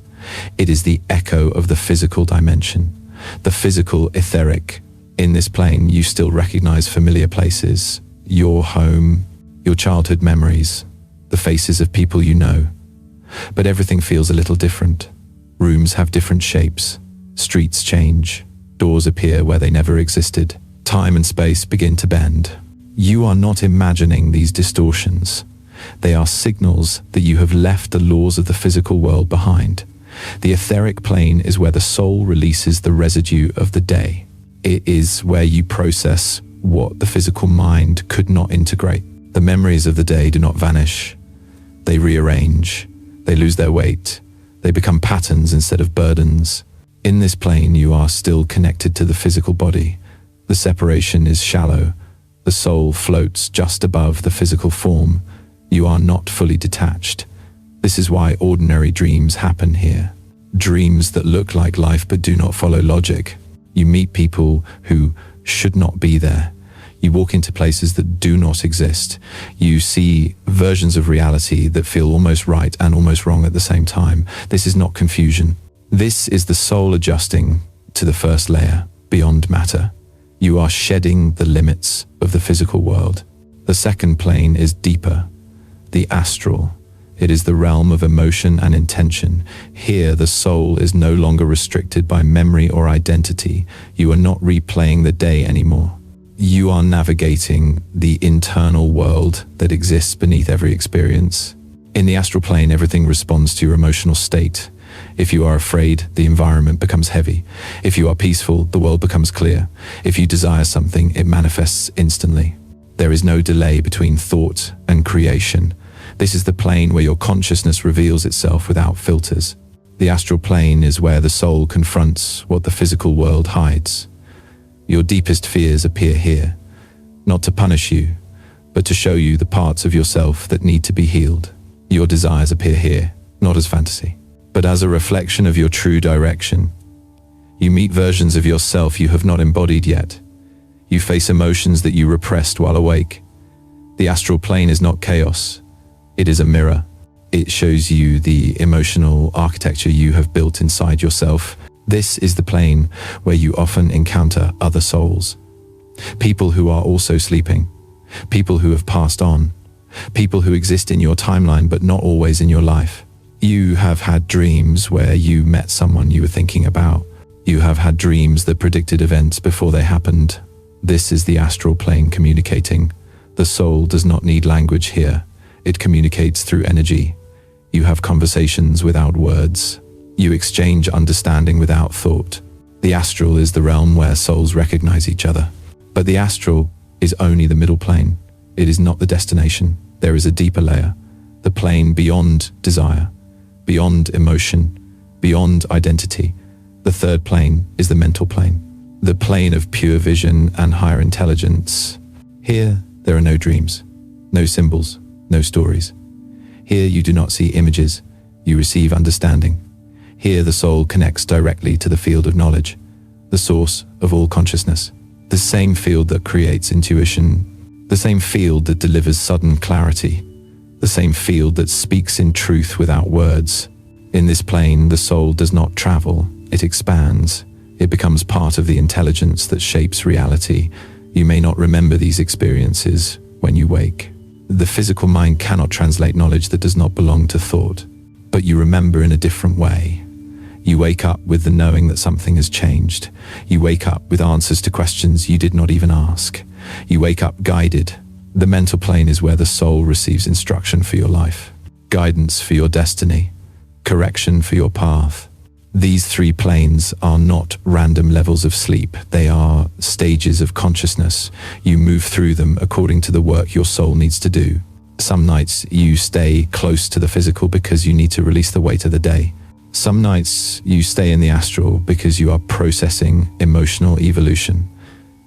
It is the echo of the physical dimension. The physical etheric. In this plane, you still recognize familiar places, your home, your childhood memories, the faces of people you know. But everything feels a little different. Rooms have different shapes. Streets change. Doors appear where they never existed. Time and space begin to bend. You are not imagining these distortions. They are signals that you have left the laws of the physical world behind. The etheric plane is where the soul releases the residue of the day. It is where you process what the physical mind could not integrate. The memories of the day do not vanish. They rearrange. They lose their weight. They become patterns instead of burdens. In this plane, you are still connected to the physical body. The separation is shallow. The soul floats just above the physical form. You are not fully detached. This is why ordinary dreams happen here. Dreams that look like life but do not follow logic. You meet people who should not be there. You walk into places that do not exist. You see versions of reality that feel almost right and almost wrong at the same time. This is not confusion. This is the soul adjusting to the first layer, beyond matter. You are shedding the limits of the physical world. The second plane is deeper, the astral. It is the realm of emotion and intention. Here, the soul is no longer restricted by memory or identity. You are not replaying the day anymore. You are navigating the internal world that exists beneath every experience. In the astral plane, everything responds to your emotional state. If you are afraid, the environment becomes heavy. If you are peaceful, the world becomes clear. If you desire something, it manifests instantly. There is no delay between thought and creation. This is the plane where your consciousness reveals itself without filters. The astral plane is where the soul confronts what the physical world hides. Your deepest fears appear here, not to punish you, but to show you the parts of yourself that need to be healed. Your desires appear here, not as fantasy, but as a reflection of your true direction. You meet versions of yourself you have not embodied yet. You face emotions that you repressed while awake. The astral plane is not chaos. It is a mirror. It shows you the emotional architecture you have built inside yourself. This is the plane where you often encounter other souls. People who are also sleeping. People who have passed on. People who exist in your timeline but not always in your life. You have had dreams where you met someone you were thinking about. You have had dreams that predicted events before they happened. This is the astral plane communicating. The soul does not need language here. It communicates through energy. You have conversations without words. You exchange understanding without thought. The astral is the realm where souls recognize each other. But the astral is only the middle plane. It is not the destination. There is a deeper layer, the plane beyond desire, beyond emotion, beyond identity. The third plane is the mental plane, the plane of pure vision and higher intelligence. Here, there are no dreams, no symbols, no stories. Here you do not see images, you receive understanding. Here the soul connects directly to the field of knowledge, the source of all consciousness, the same field that creates intuition, the same field that delivers sudden clarity, the same field that speaks in truth without words. In this plane, the soul does not travel, it expands. It becomes part of the intelligence that shapes reality. You may not remember these experiences when you wake. The physical mind cannot translate knowledge that does not belong to thought, but you remember in a different way. You wake up with the knowing that something has changed. You wake up with answers to questions you did not even ask. You wake up guided. The mental plane is where the soul receives instruction for your life, guidance for your destiny, correction for your path. These three planes are not random levels of sleep. They are stages of consciousness. You move through them according to the work your soul needs to do. Some nights you stay close to the physical because you need to release the weight of the day. Some nights you stay in the astral because you are processing emotional evolution.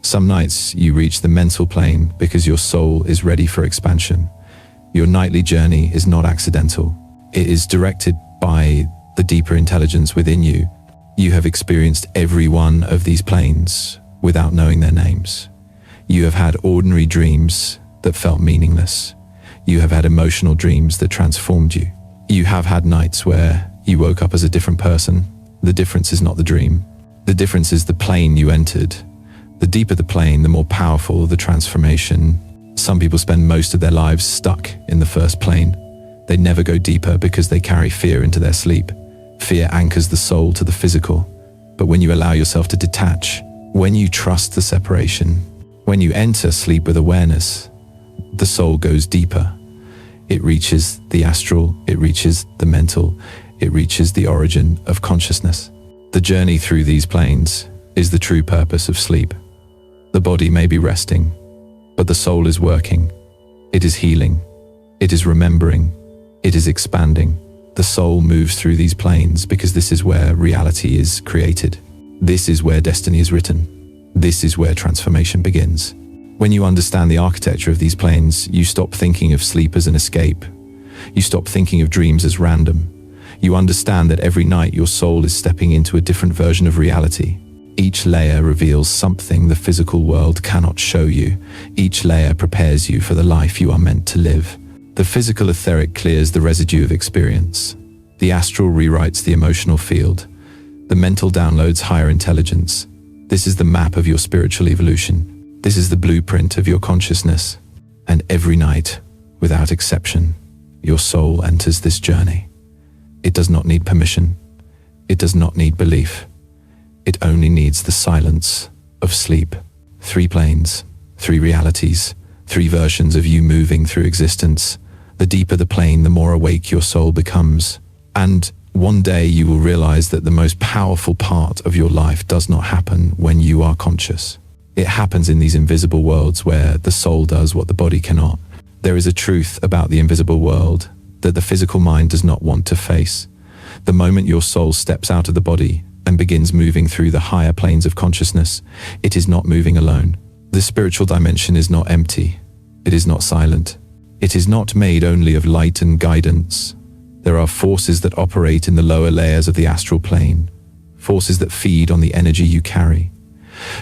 Some nights you reach the mental plane because your soul is ready for expansion. Your nightly journey is not accidental. It is directed by the deeper intelligence within you. You have experienced every one of these planes without knowing their names. You have had ordinary dreams that felt meaningless. You have had emotional dreams that transformed you. You have had nights where you woke up as a different person. The difference is not the dream. The difference is the plane you entered. The deeper the plane, the more powerful the transformation. Some people spend most of their lives stuck in the first plane. They never go deeper because they carry fear into their sleep. Fear anchors the soul to the physical. But when you allow yourself to detach, when you trust the separation, when you enter sleep with awareness, the soul goes deeper. It reaches the astral, it reaches the mental, it reaches the origin of consciousness. The journey through these planes is the true purpose of sleep. The body may be resting, but the soul is working. It is healing. It is remembering. It is expanding. The soul moves through these planes because this is where reality is created. This is where destiny is written. This is where transformation begins. When you understand the architecture of these planes, you stop thinking of sleep as an escape. You stop thinking of dreams as random. You understand that every night your soul is stepping into a different version of reality. Each layer reveals something the physical world cannot show you. Each layer prepares you for the life you are meant to live. The physical etheric clears the residue of experience. The astral rewrites the emotional field. The mental downloads higher intelligence. This is the map of your spiritual evolution. This is the blueprint of your consciousness. And every night, without exception, your soul enters this journey. It does not need permission. It does not need belief. It only needs the silence of sleep. 3 planes, 3 realities, 3 versions of you moving through existence. The deeper the plane, the more awake your soul becomes. And one day you will realize that the most powerful part of your life does not happen when you are conscious. It happens in these invisible worlds where the soul does what the body cannot. There is a truth about the invisible world that the physical mind does not want to face. The moment your soul steps out of the body and begins moving through the higher planes of consciousness, it is not moving alone. The spiritual dimension is not empty. It is not silent. It is not made only of light and guidance. There are forces that operate in the lower layers of the astral plane, forces that feed on the energy you carry.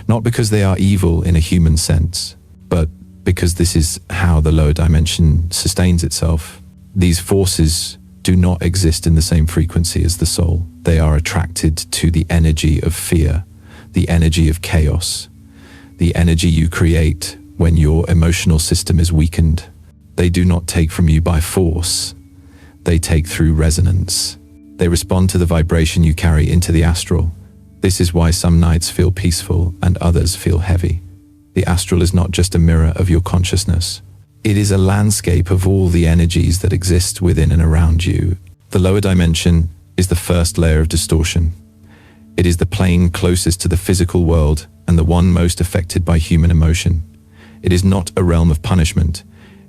Not because they are evil in a human sense, but because this is how the lower dimension sustains itself. These forces do not exist in the same frequency as the soul. They are attracted to the energy of fear, the energy of chaos, the energy you create when your emotional system is weakened. They do not take from you by force. They take through resonance. They respond to the vibration you carry into the astral. This is why some nights feel peaceful and others feel heavy. The astral is not just a mirror of your consciousness. It is a landscape of all the energies that exist within and around you. The lower dimension is the first layer of distortion. It is the plane closest to the physical world and the one most affected by human emotion. It is not a realm of punishment.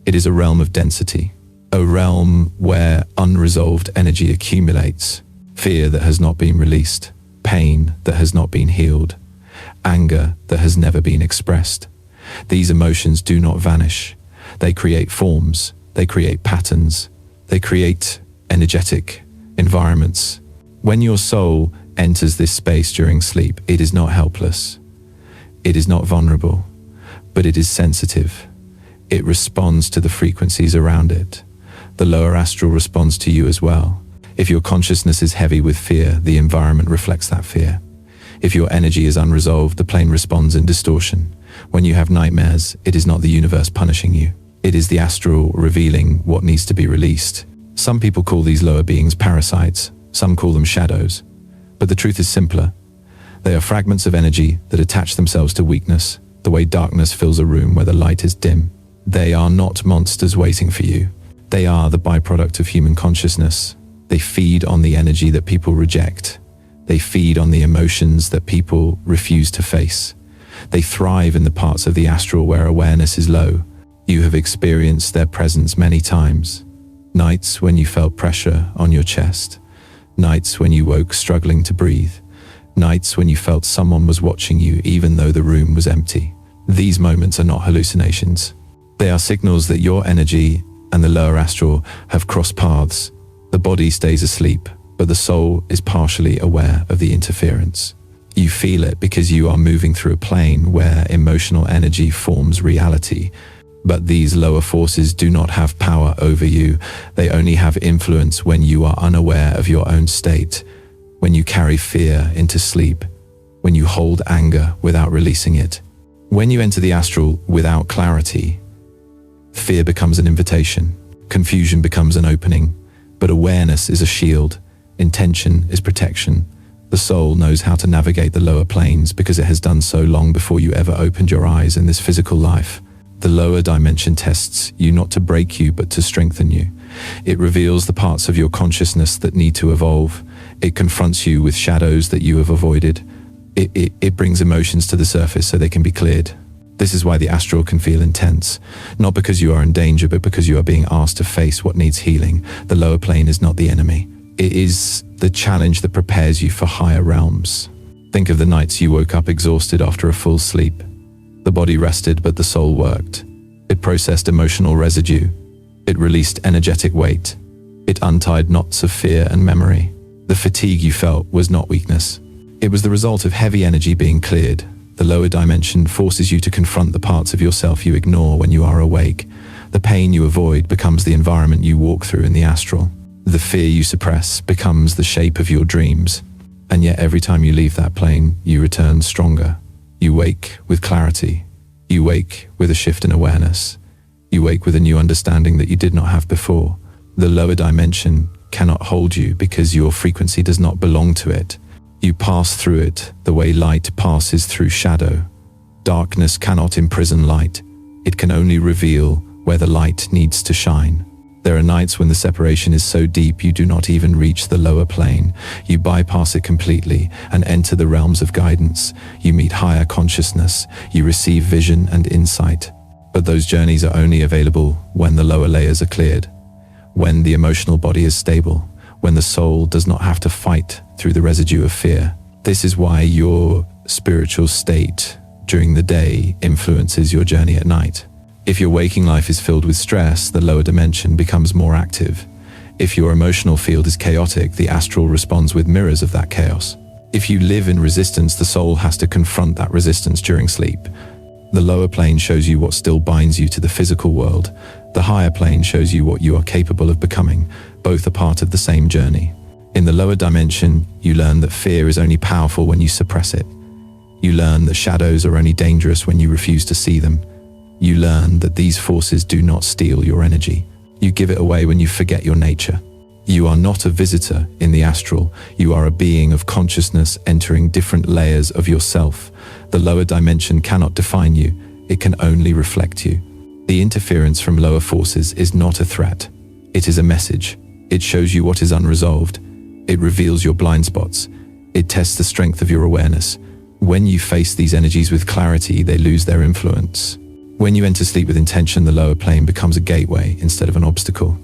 It is a realm of density. A realm where unresolved energy accumulates, fear that has not been released, pain that has not been healed, anger that has never been expressed. These emotions do not vanish. They create forms, they create patterns, they create energetic environments. When your soul enters this space during sleep, it is not helpless. It is not vulnerable, but it is sensitive. It responds to the frequencies around it. The lower astral responds to you as well. If your consciousness is heavy with fear, the environment reflects that fear. If your energy is unresolved, the plane responds in distortion. When you have nightmares, it is not the universe punishing you. It is the astral revealing what needs to be released. Some people call these lower beings parasites. Some call them shadows. But the truth is simpler. They are fragments of energy that attach themselves to weakness, the way darkness fills a room where the light is dim. They are not monsters waiting for you. They are the byproduct of human consciousness. They feed on the energy that people reject. They feed on the emotions that people refuse to face. They thrive in the parts of the astral where awareness is low. You have experienced their presence many times. Nights when you felt pressure on your chest. Nights when you woke struggling to breathe. Nights when you felt someone was watching you even though the room was empty. These moments are not hallucinations. They are signals that your energy and the lower astral have crossed paths. The body stays asleep, but the soul is partially aware of the interference. You feel it because you are moving through a plane where emotional energy forms reality. But these lower forces do not have power over you. They only have influence when you are unaware of your own state, when you carry fear into sleep, when you hold anger without releasing it. When you enter the astral without clarity, fear becomes an invitation, confusion becomes an opening, but awareness is a shield, intention is protection. The soul knows how to navigate the lower planes because it has done so long before you ever opened your eyes in this physical life. The lower dimension tests you not to break you but to strengthen you. It reveals the parts of your consciousness that need to evolve. It confronts you with shadows that you have avoided. It brings emotions to the surface so they can be cleared. This is why the astral can feel intense, not because you are in danger, but because you are being asked to face what needs healing. The lower plane is not the enemy. It is the challenge that prepares you for higher realms. Think of the nights you woke up exhausted after a full sleep. The body rested, but the soul worked. It processed emotional residue. It released energetic weight. It untied knots of fear and memory. The fatigue you felt was not weakness. It was the result of heavy energy being cleared. The lower dimension forces you to confront the parts of yourself you ignore when you are awake. The pain you avoid becomes the environment you walk through in the astral. The fear you suppress becomes the shape of your dreams. And yet every time you leave that plane, you return stronger. You wake with clarity. You wake with a shift in awareness. You wake with a new understanding that you did not have before. The lower dimension cannot hold you because your frequency does not belong to it. You pass through it the way light passes through shadow. Darkness cannot imprison light. It can only reveal where the light needs to shine. There are nights when the separation is so deep you do not even reach the lower plane. You bypass it completely and enter the realms of guidance. You meet higher consciousness. You receive vision and insight. But those journeys are only available when the lower layers are cleared, when the emotional body is stable, when the soul does not have to fight through the residue of fear. This is why your spiritual state during the day influences your journey at night. If your waking life is filled with stress, the lower dimension becomes more active. If your emotional field is chaotic, the astral responds with mirrors of that chaos. If you live in resistance, the soul has to confront that resistance during sleep. The lower plane shows you what still binds you to the physical world. The higher plane shows you what you are capable of becoming. Both are part of the same journey. In the lower dimension, you learn that fear is only powerful when you suppress it. You learn that shadows are only dangerous when you refuse to see them. You learn that these forces do not steal your energy. You give it away when you forget your nature. You are not a visitor in the astral. You are a being of consciousness entering different layers of yourself. The lower dimension cannot define you. It can only reflect you. The interference from lower forces is not a threat. It is a message. It shows you what is unresolved. It reveals your blind spots. It tests the strength of your awareness. When you face these energies with clarity, they lose their influence. When you enter sleep with intention, the lower plane becomes a gateway instead of an obstacle.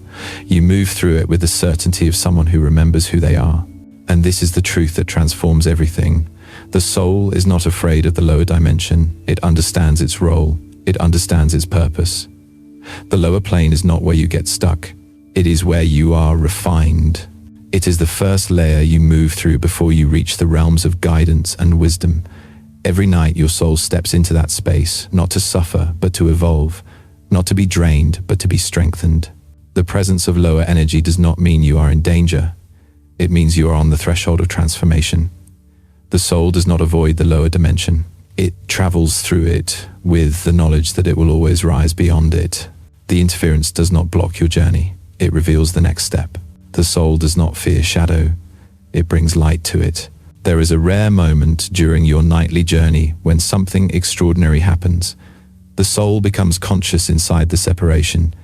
You move through it with the certainty of someone who remembers who they are. And this is the truth that transforms everything. The soul is not afraid of the lower dimension. It understands its role. It understands its purpose. The lower plane is not where you get stuck. It is where you are refined. It is the first layer you move through before you reach the realms of guidance and wisdom. Every night your soul steps into that space, not to suffer, but to evolve, not to be drained, but to be strengthened. The presence of lower energy does not mean you are in danger. It means you are on the threshold of transformation. The soul does not avoid the lower dimension. It travels through it with the knowledge that it will always rise beyond it. The interference does not block your journey. It reveals the next step. The soul does not fear shadow. It brings light to it. There is a rare moment during your nightly journey when something extraordinary happens. The soul becomes conscious inside the separation.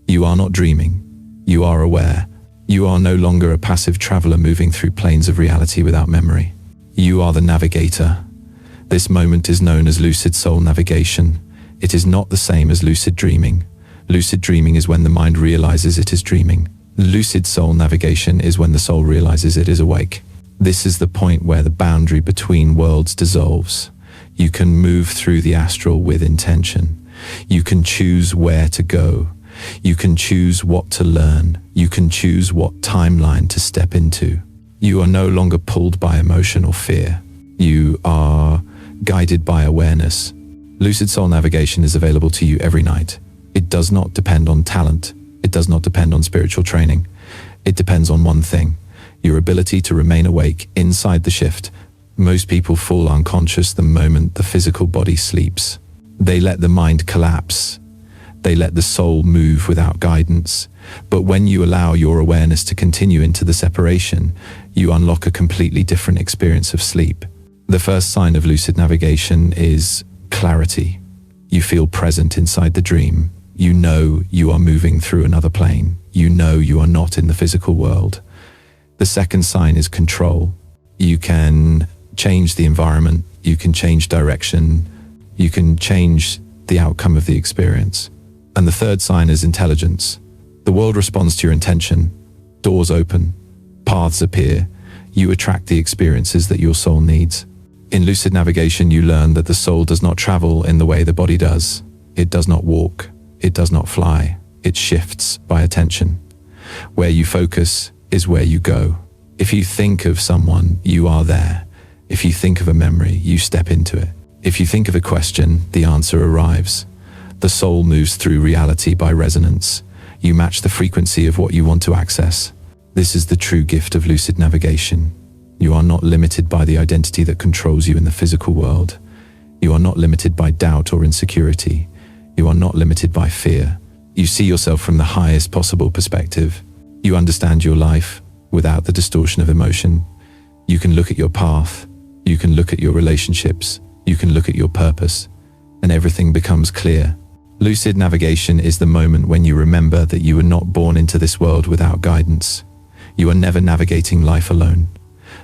You are not dreaming. You are aware. You are no longer a passive traveler moving through planes of reality without memory. You are the navigator. This moment is known as lucid soul navigation. It is not the same as lucid dreaming. Lucid dreaming is when the mind realizes it is dreaming. Lucid soul navigation is when the soul realizes it is awake. This is the point where the boundary between worlds dissolves. You can move through the astral with intention. You can choose where to go. You can choose what to learn. You can choose what timeline to step into. You are no longer pulled by emotion or fear. You are guided by awareness. Lucid soul navigation is available to you every night. It does not depend on talent. It does not depend on spiritual training. It depends on one thing: your ability to remain awake inside the shift. Most people fall unconscious the moment the physical body sleeps. They let the mind collapse. They let the soul move without guidance. But when you allow your awareness to continue into the separation, you unlock a completely different experience of sleep. The first sign of lucid navigation is clarity. You feel present inside the dream. You know you are moving through another plane. You know you are not in the physical world. The second sign is control. You can change the environment. You can change direction. You can change the outcome of the experience. And the third sign is intelligence. The world responds to your intention. Doors open, paths appear. You attract the experiences that your soul needs. In lucid navigation, you learn that the soul does not travel in the way the body does. It does not walk. It does not fly. It shifts by attention. Where you focus is where you go. If you think of someone, you are there. If you think of a memory, you step into it. If you think of a question, the answer arrives. The soul moves through reality by resonance. You match the frequency of what you want to access. This is the true gift of lucid navigation. You are not limited by the identity that controls you in the physical world. You are not limited by doubt or insecurity. You are not limited by fear. You see yourself from the highest possible perspective. You understand your life without the distortion of emotion. You can look at your path. You can look at your relationships. You can look at your purpose, and everything becomes clear. Lucid navigation is the moment when you remember that you were not born into this world without guidance. You are never navigating life alone.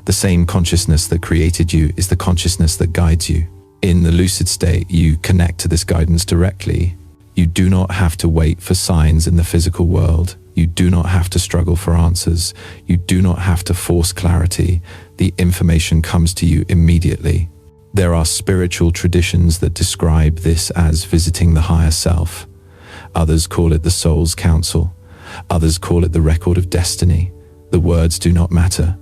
The same consciousness that created you is the consciousness that guides you. In the lucid state, you connect to this guidance directly. You do not have to wait for signs in the physical world. You do not have to struggle for answers. You do not have to force clarity. The information comes to you immediately. There are spiritual traditions that describe this as visiting the higher self. Others call it the soul's counsel. Others call it the record of destiny. The words do not matter.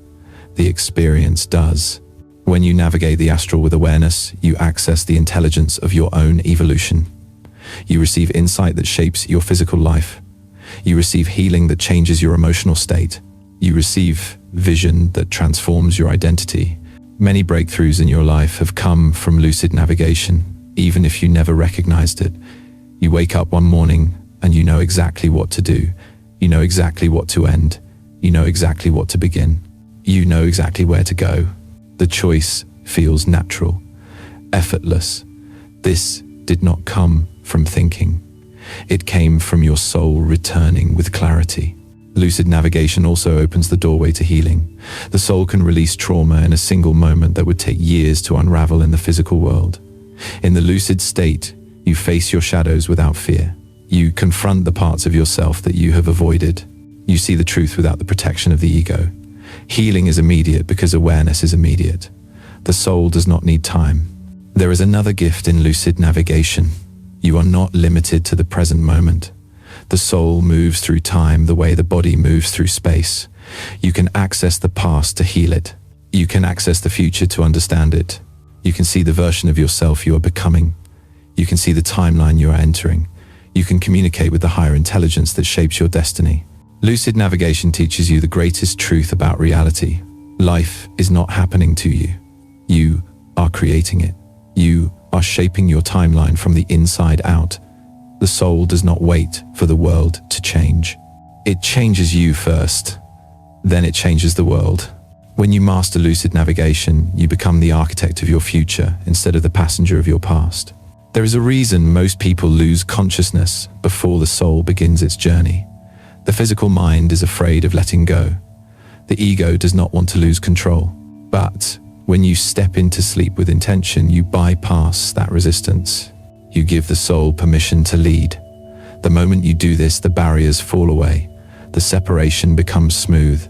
The experience does. When you navigate the astral with awareness, you access the intelligence of your own evolution. You receive insight that shapes your physical life. You receive healing that changes your emotional state. You receive vision that transforms your identity. Many breakthroughs in your life have come from lucid navigation, even if you never recognized it. You wake up one morning and you know exactly what to do. You know exactly what to end. You know exactly what to begin. You know exactly where to go. The choice feels natural, effortless. This did not come from thinking. It came from your soul returning with clarity. Lucid navigation also opens the doorway to healing. The soul can release trauma in a single moment that would take years to unravel in the physical world. In the lucid state, you face your shadows without fear. You confront the parts of yourself that you have avoided. You see the truth without the protection of the ego. Healing is immediate because awareness is immediate. The soul does not need time. There is another gift in lucid navigation. You are not limited to the present moment. The soul moves through time the way the body moves through space. You can access the past to heal it. You can access the future to understand it. You can see the version of yourself you are becoming. You can see the timeline you are entering. You can communicate with the higher intelligence that shapes your destiny. Lucid navigation teaches you the greatest truth about reality. Life is not happening to you. You are creating it. You are shaping your timeline from the inside out. The soul does not wait for the world to change. It changes you first, then it changes the world. When you master lucid navigation, you become the architect of your future instead of the passenger of your past. There is a reason most people lose consciousness before the soul begins its journey. The physical mind is afraid of letting go. The ego does not want to lose control. But when you step into sleep with intention, you bypass that resistance. You give the soul permission to lead. The moment you do this, the barriers fall away. The separation becomes smooth.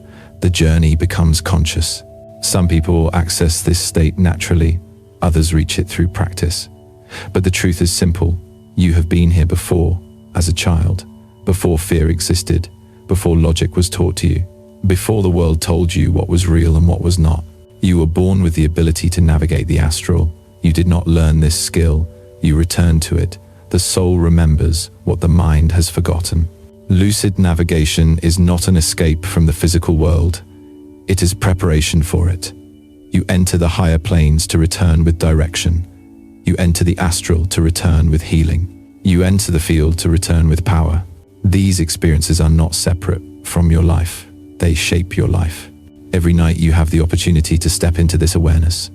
The journey becomes conscious. Some people access this state naturally. Others reach it through practice. But the truth is simple. You have been here before, as a child, before fear existed, before logic was taught to you, before the world told you what was real and what was not. You were born with the ability to navigate the astral. You did not learn this skill. You return to it. The soul remembers what the mind has forgotten. Lucid navigation is not an escape from the physical world. It is preparation for it. You enter the higher planes to return with direction. You enter the astral to return with healing. You enter the field to return with power. These experiences are not separate from your life. They shape your life. Every night you have the opportunity to step into this awareness.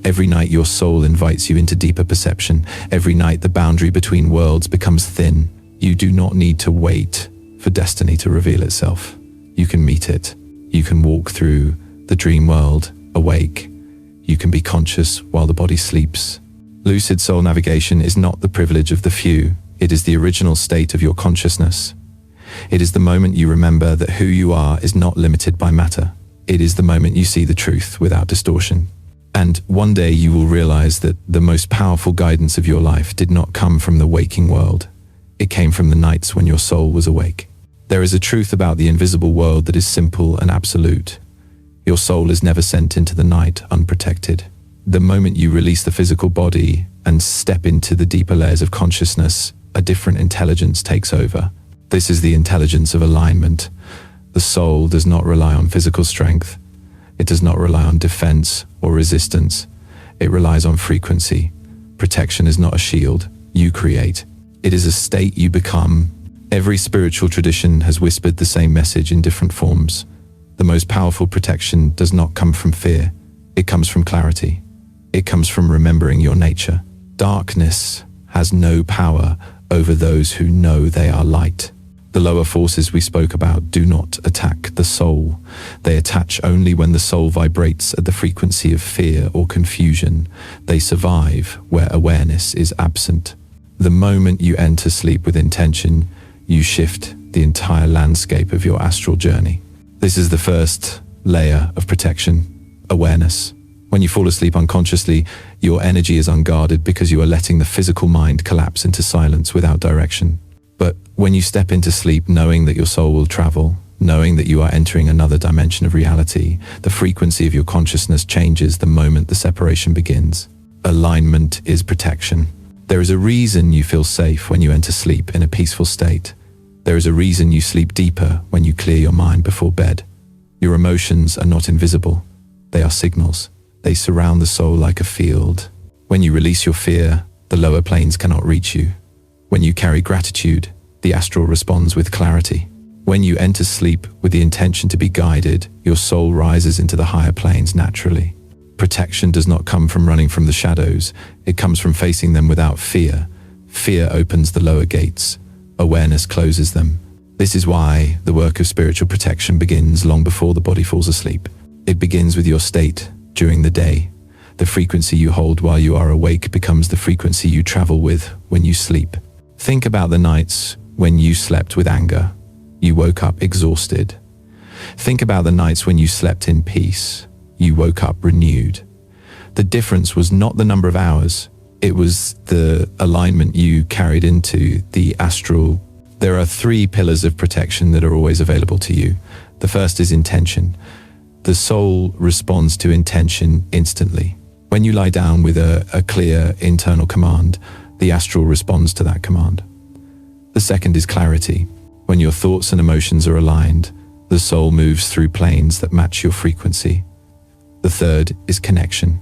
Every night your soul invites you into deeper perception. Every night the boundary between worlds becomes thin. You do not need to wait for destiny to reveal itself. You can meet it. You can walk through the dream world, awake. You can be conscious while the body sleeps. Lucid soul navigation is not the privilege of the few. It is the original state of your consciousness. It is the moment you remember that who you are is not limited by matter. It is the moment you see the truth without distortion. And one day you will realize that the most powerful guidance of your life did not come from the waking world. It came from the nights when your soul was awake. There is a truth about the invisible world that is simple and absolute. Your soul is never sent into the night unprotected. The moment you release the physical body and step into the deeper layers of consciousness, a different intelligence takes over. This is the intelligence of alignment. The soul does not rely on physical strength. It does not rely on defense or resistance. It relies on frequency. Protection is not a shield you create. It is a state you become. Every spiritual tradition has whispered the same message in different forms. The most powerful protection does not come from fear. It comes from clarity. It comes from remembering your nature. Darkness has no power over those who know they are light. The lower forces we spoke about do not attack the soul. They attach only when the soul vibrates at the frequency of fear or confusion. They survive where awareness is absent. The moment you enter sleep with intention, you shift the entire landscape of your astral journey. This is the first layer of protection, awareness. When you fall asleep unconsciously, your energy is unguarded because you are letting the physical mind collapse into silence without direction. But when you step into sleep knowing that your soul will travel, knowing that you are entering another dimension of reality, the frequency of your consciousness changes the moment the separation begins. Alignment is protection. There is a reason you feel safe when you enter sleep in a peaceful state. There is a reason you sleep deeper when you clear your mind before bed. Your emotions are not invisible. They are signals. They surround the soul like a field. When you release your fear, the lower planes cannot reach you. When you carry gratitude, the astral responds with clarity. When you enter sleep with the intention to be guided, your soul rises into the higher planes naturally. Protection does not come from running from the shadows. It comes from facing them without fear. Fear opens the lower gates. Awareness closes them. This is why the work of spiritual protection begins long before the body falls asleep. It begins with your state during the day. The frequency you hold while you are awake becomes the frequency you travel with when you sleep. Think about the nights when you slept with anger. You woke up exhausted. Think about the nights when you slept in peace. You woke up renewed. The difference was not the number of hours. It was the alignment you carried into the astral. There are 3 pillars of protection that are always available to you. The first is intention. The soul responds to intention instantly. When you lie down with a clear internal command, the astral responds to that command. The second is clarity. When your thoughts and emotions are aligned, the soul moves through planes that match your frequency. The third is connection.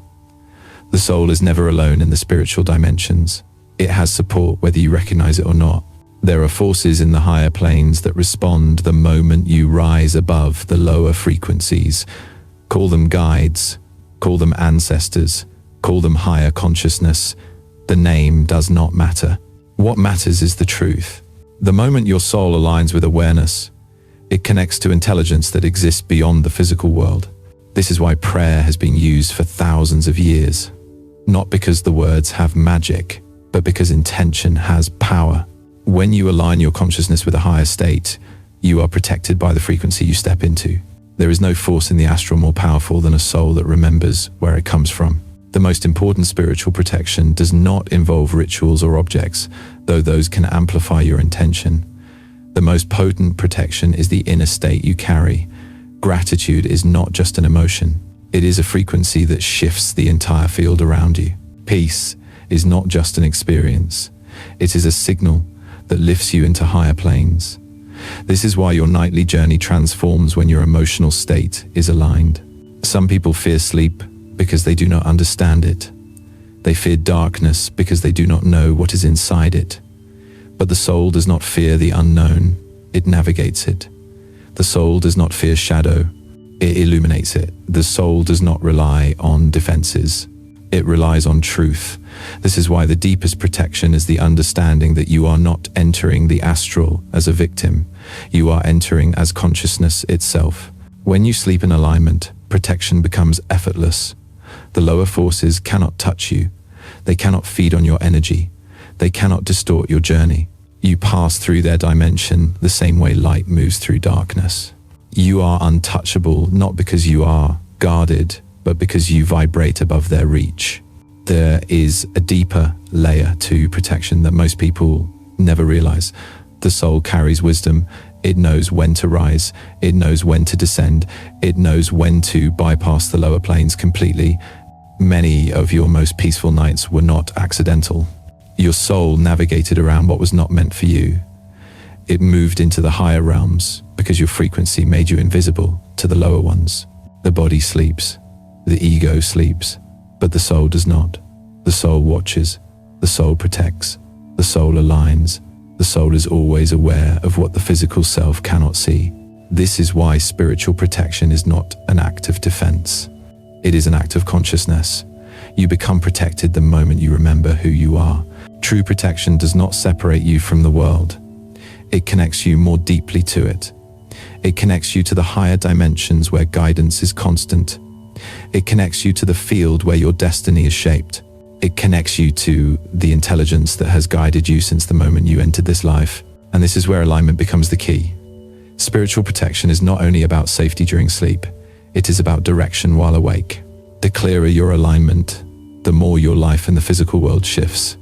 The soul is never alone in the spiritual dimensions. It has support whether you recognize it or not. There are forces in the higher planes that respond the moment you rise above the lower frequencies. Call them guides, call them ancestors, call them higher consciousness. The name does not matter. What matters is the truth. The moment your soul aligns with awareness, it connects to intelligence that exists beyond the physical world. This is why prayer has been used for thousands of years. Not because the words have magic, but because intention has power. When you align your consciousness with a higher state, you are protected by the frequency you step into. There is no force in the astral more powerful than a soul that remembers where it comes from. The most important spiritual protection does not involve rituals or objects, though those can amplify your intention. The most potent protection is the inner state you carry. Gratitude is not just an emotion. It is a frequency that shifts the entire field around you. Peace is not just an experience. It is a signal that lifts you into higher planes. This is why your nightly journey transforms when your emotional state is aligned. Some people fear sleep because they do not understand it. They fear darkness because they do not know what is inside it. But the soul does not fear the unknown. It navigates it. The soul does not fear shadow. It illuminates it. The soul does not rely on defenses. It relies on truth. This is why the deepest protection is the understanding that you are not entering the astral as a victim. You are entering as consciousness itself. When you sleep in alignment, protection becomes effortless. The lower forces cannot touch you. They cannot feed on your energy. They cannot distort your journey. You pass through their dimension the same way light moves through darkness. You are untouchable, not because you are guarded, but because you vibrate above their reach. There is a deeper layer to protection that most people never realize. The soul carries wisdom. It knows when to rise. It knows when to descend. It knows when to bypass the lower planes completely. Many of your most peaceful nights were not accidental. Your soul navigated around what was not meant for you. It moved into the higher realms because your frequency made you invisible to the lower ones. The body sleeps. The ego sleeps. But the soul does not. The soul watches. The soul protects. The soul aligns. The soul is always aware of what the physical self cannot see. This is why spiritual protection is not an act of defense. It is an act of consciousness. You become protected the moment you remember who you are. True protection does not separate you from the world. It connects you more deeply to it. It connects you to the higher dimensions where guidance is constant. It connects you to the field where your destiny is shaped. It connects you to the intelligence that has guided you since the moment you entered this life. And this is where alignment becomes the key. Spiritual protection is not only about safety during sleep, it is about direction while awake. The clearer your alignment, the more your life in the physical world shifts.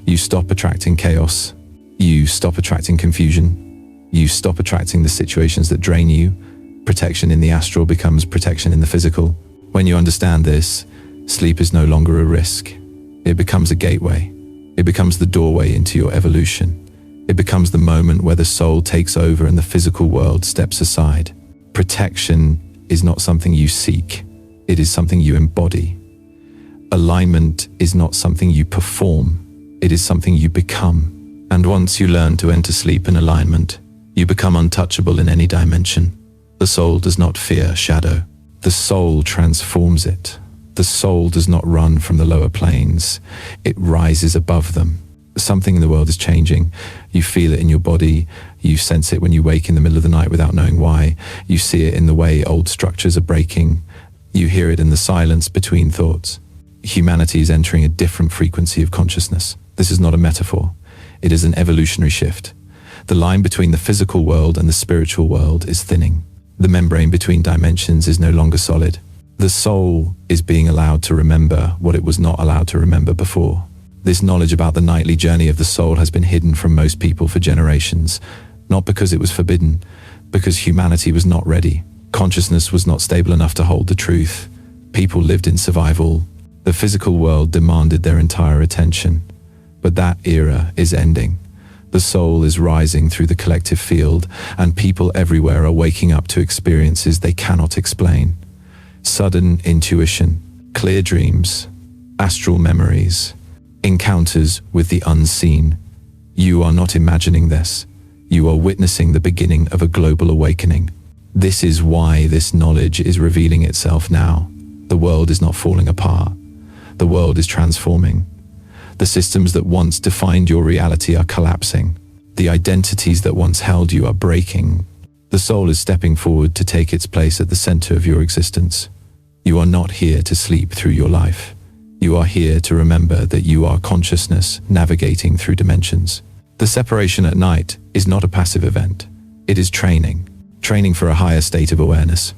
You stop attracting chaos. You stop attracting confusion. You stop attracting the situations that drain you. Protection in the astral becomes protection in the physical. When you understand this, sleep is no longer a risk. It becomes a gateway. It becomes the doorway into your evolution. It becomes the moment where the soul takes over and the physical world steps aside. Protection is not something you seek. It is something you embody. Alignment is not something you perform. It is something you become. And once you learn to enter sleep in alignment, you become untouchable in any dimension. The soul does not fear shadow. The soul transforms it. The soul does not run from the lower planes. It rises above them. Something in the world is changing. You feel it in your body. You sense it when you wake in the middle of the night without knowing why. You see it in the way old structures are breaking. You hear it in the silence between thoughts. Humanity is entering a different frequency of consciousness. This is not a metaphor. It is an evolutionary shift. The line between the physical world and the spiritual world is thinning. The membrane between dimensions is no longer solid. The soul is being allowed to remember what it was not allowed to remember before. This knowledge about the nightly journey of the soul has been hidden from most people for generations, not because it was forbidden, because humanity was not ready. Consciousness was not stable enough to hold the truth. People lived in survival. The physical world demanded their entire attention. But that era is ending. The soul is rising through the collective field, and people everywhere are waking up to experiences they cannot explain. Sudden intuition, clear dreams, astral memories, encounters with the unseen. You are not imagining this. You are witnessing the beginning of a global awakening. This is why this knowledge is revealing itself now. The world is not falling apart. The world is transforming. The systems that once defined your reality are collapsing. The identities that once held you are breaking. The soul is stepping forward to take its place at the center of your existence. You are not here to sleep through your life. You are here to remember that you are consciousness navigating through dimensions. The separation at night is not a passive event. It is training. Training for a higher state of awareness.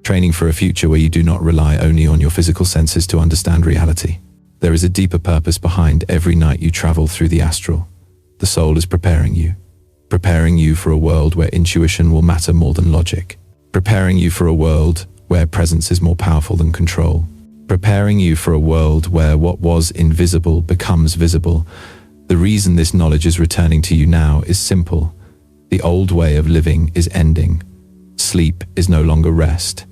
Training for a future where you do not rely only on your physical senses to understand reality. There is a deeper purpose behind every night you travel through the astral. The soul is preparing you for a world where intuition will matter more than logic, preparing you for a world where presence is more powerful than control, preparing you for a world where what was invisible becomes visible. The reason this knowledge is returning to you now is simple. The old way of living is ending. Sleep is no longer rest.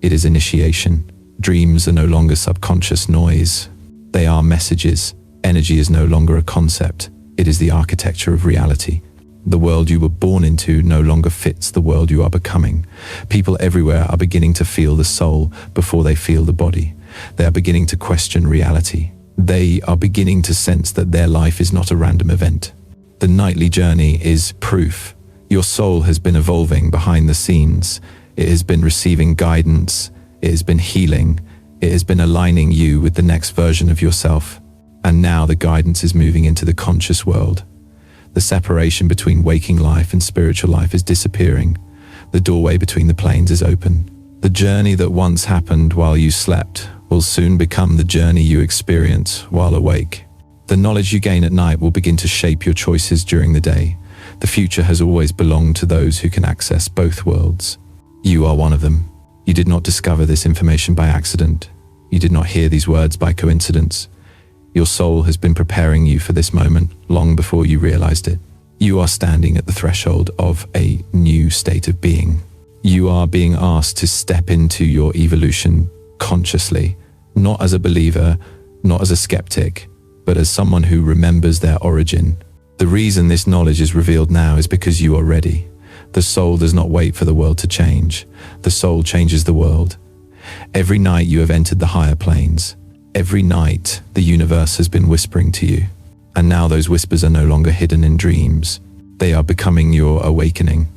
It is initiation. Dreams are no longer subconscious noise. They are messages. Energy is no longer a concept. It is the architecture of reality. The world you were born into no longer fits the world you are becoming. People everywhere are beginning to feel the soul before they feel the body. They are beginning to question reality. They are beginning to sense that their life is not a random event. The nightly journey is proof. Your soul has been evolving behind the scenes. It has been receiving guidance. It has been healing. It has been aligning you with the next version of yourself. And now the guidance is moving into the conscious world. The separation between waking life and spiritual life is disappearing. The doorway between the planes is open. The journey that once happened while you slept will soon become the journey you experience while awake. The knowledge you gain at night will begin to shape your choices during the day. The future has always belonged to those who can access both worlds. You are one of them. You did not discover this information by accident. You did not hear these words by coincidence. Your soul has been preparing you for this moment long before you realized it. You are standing at the threshold of a new state of being. You are being asked to step into your evolution consciously, not as a believer, not as a skeptic, but as someone who remembers their origin. The reason this knowledge is revealed now is because you are ready. The soul does not wait for the world to change. The soul changes the world. Every night you have entered the higher planes. Every night the universe has been whispering to you. And now those whispers are no longer hidden in dreams. They are becoming your awakening.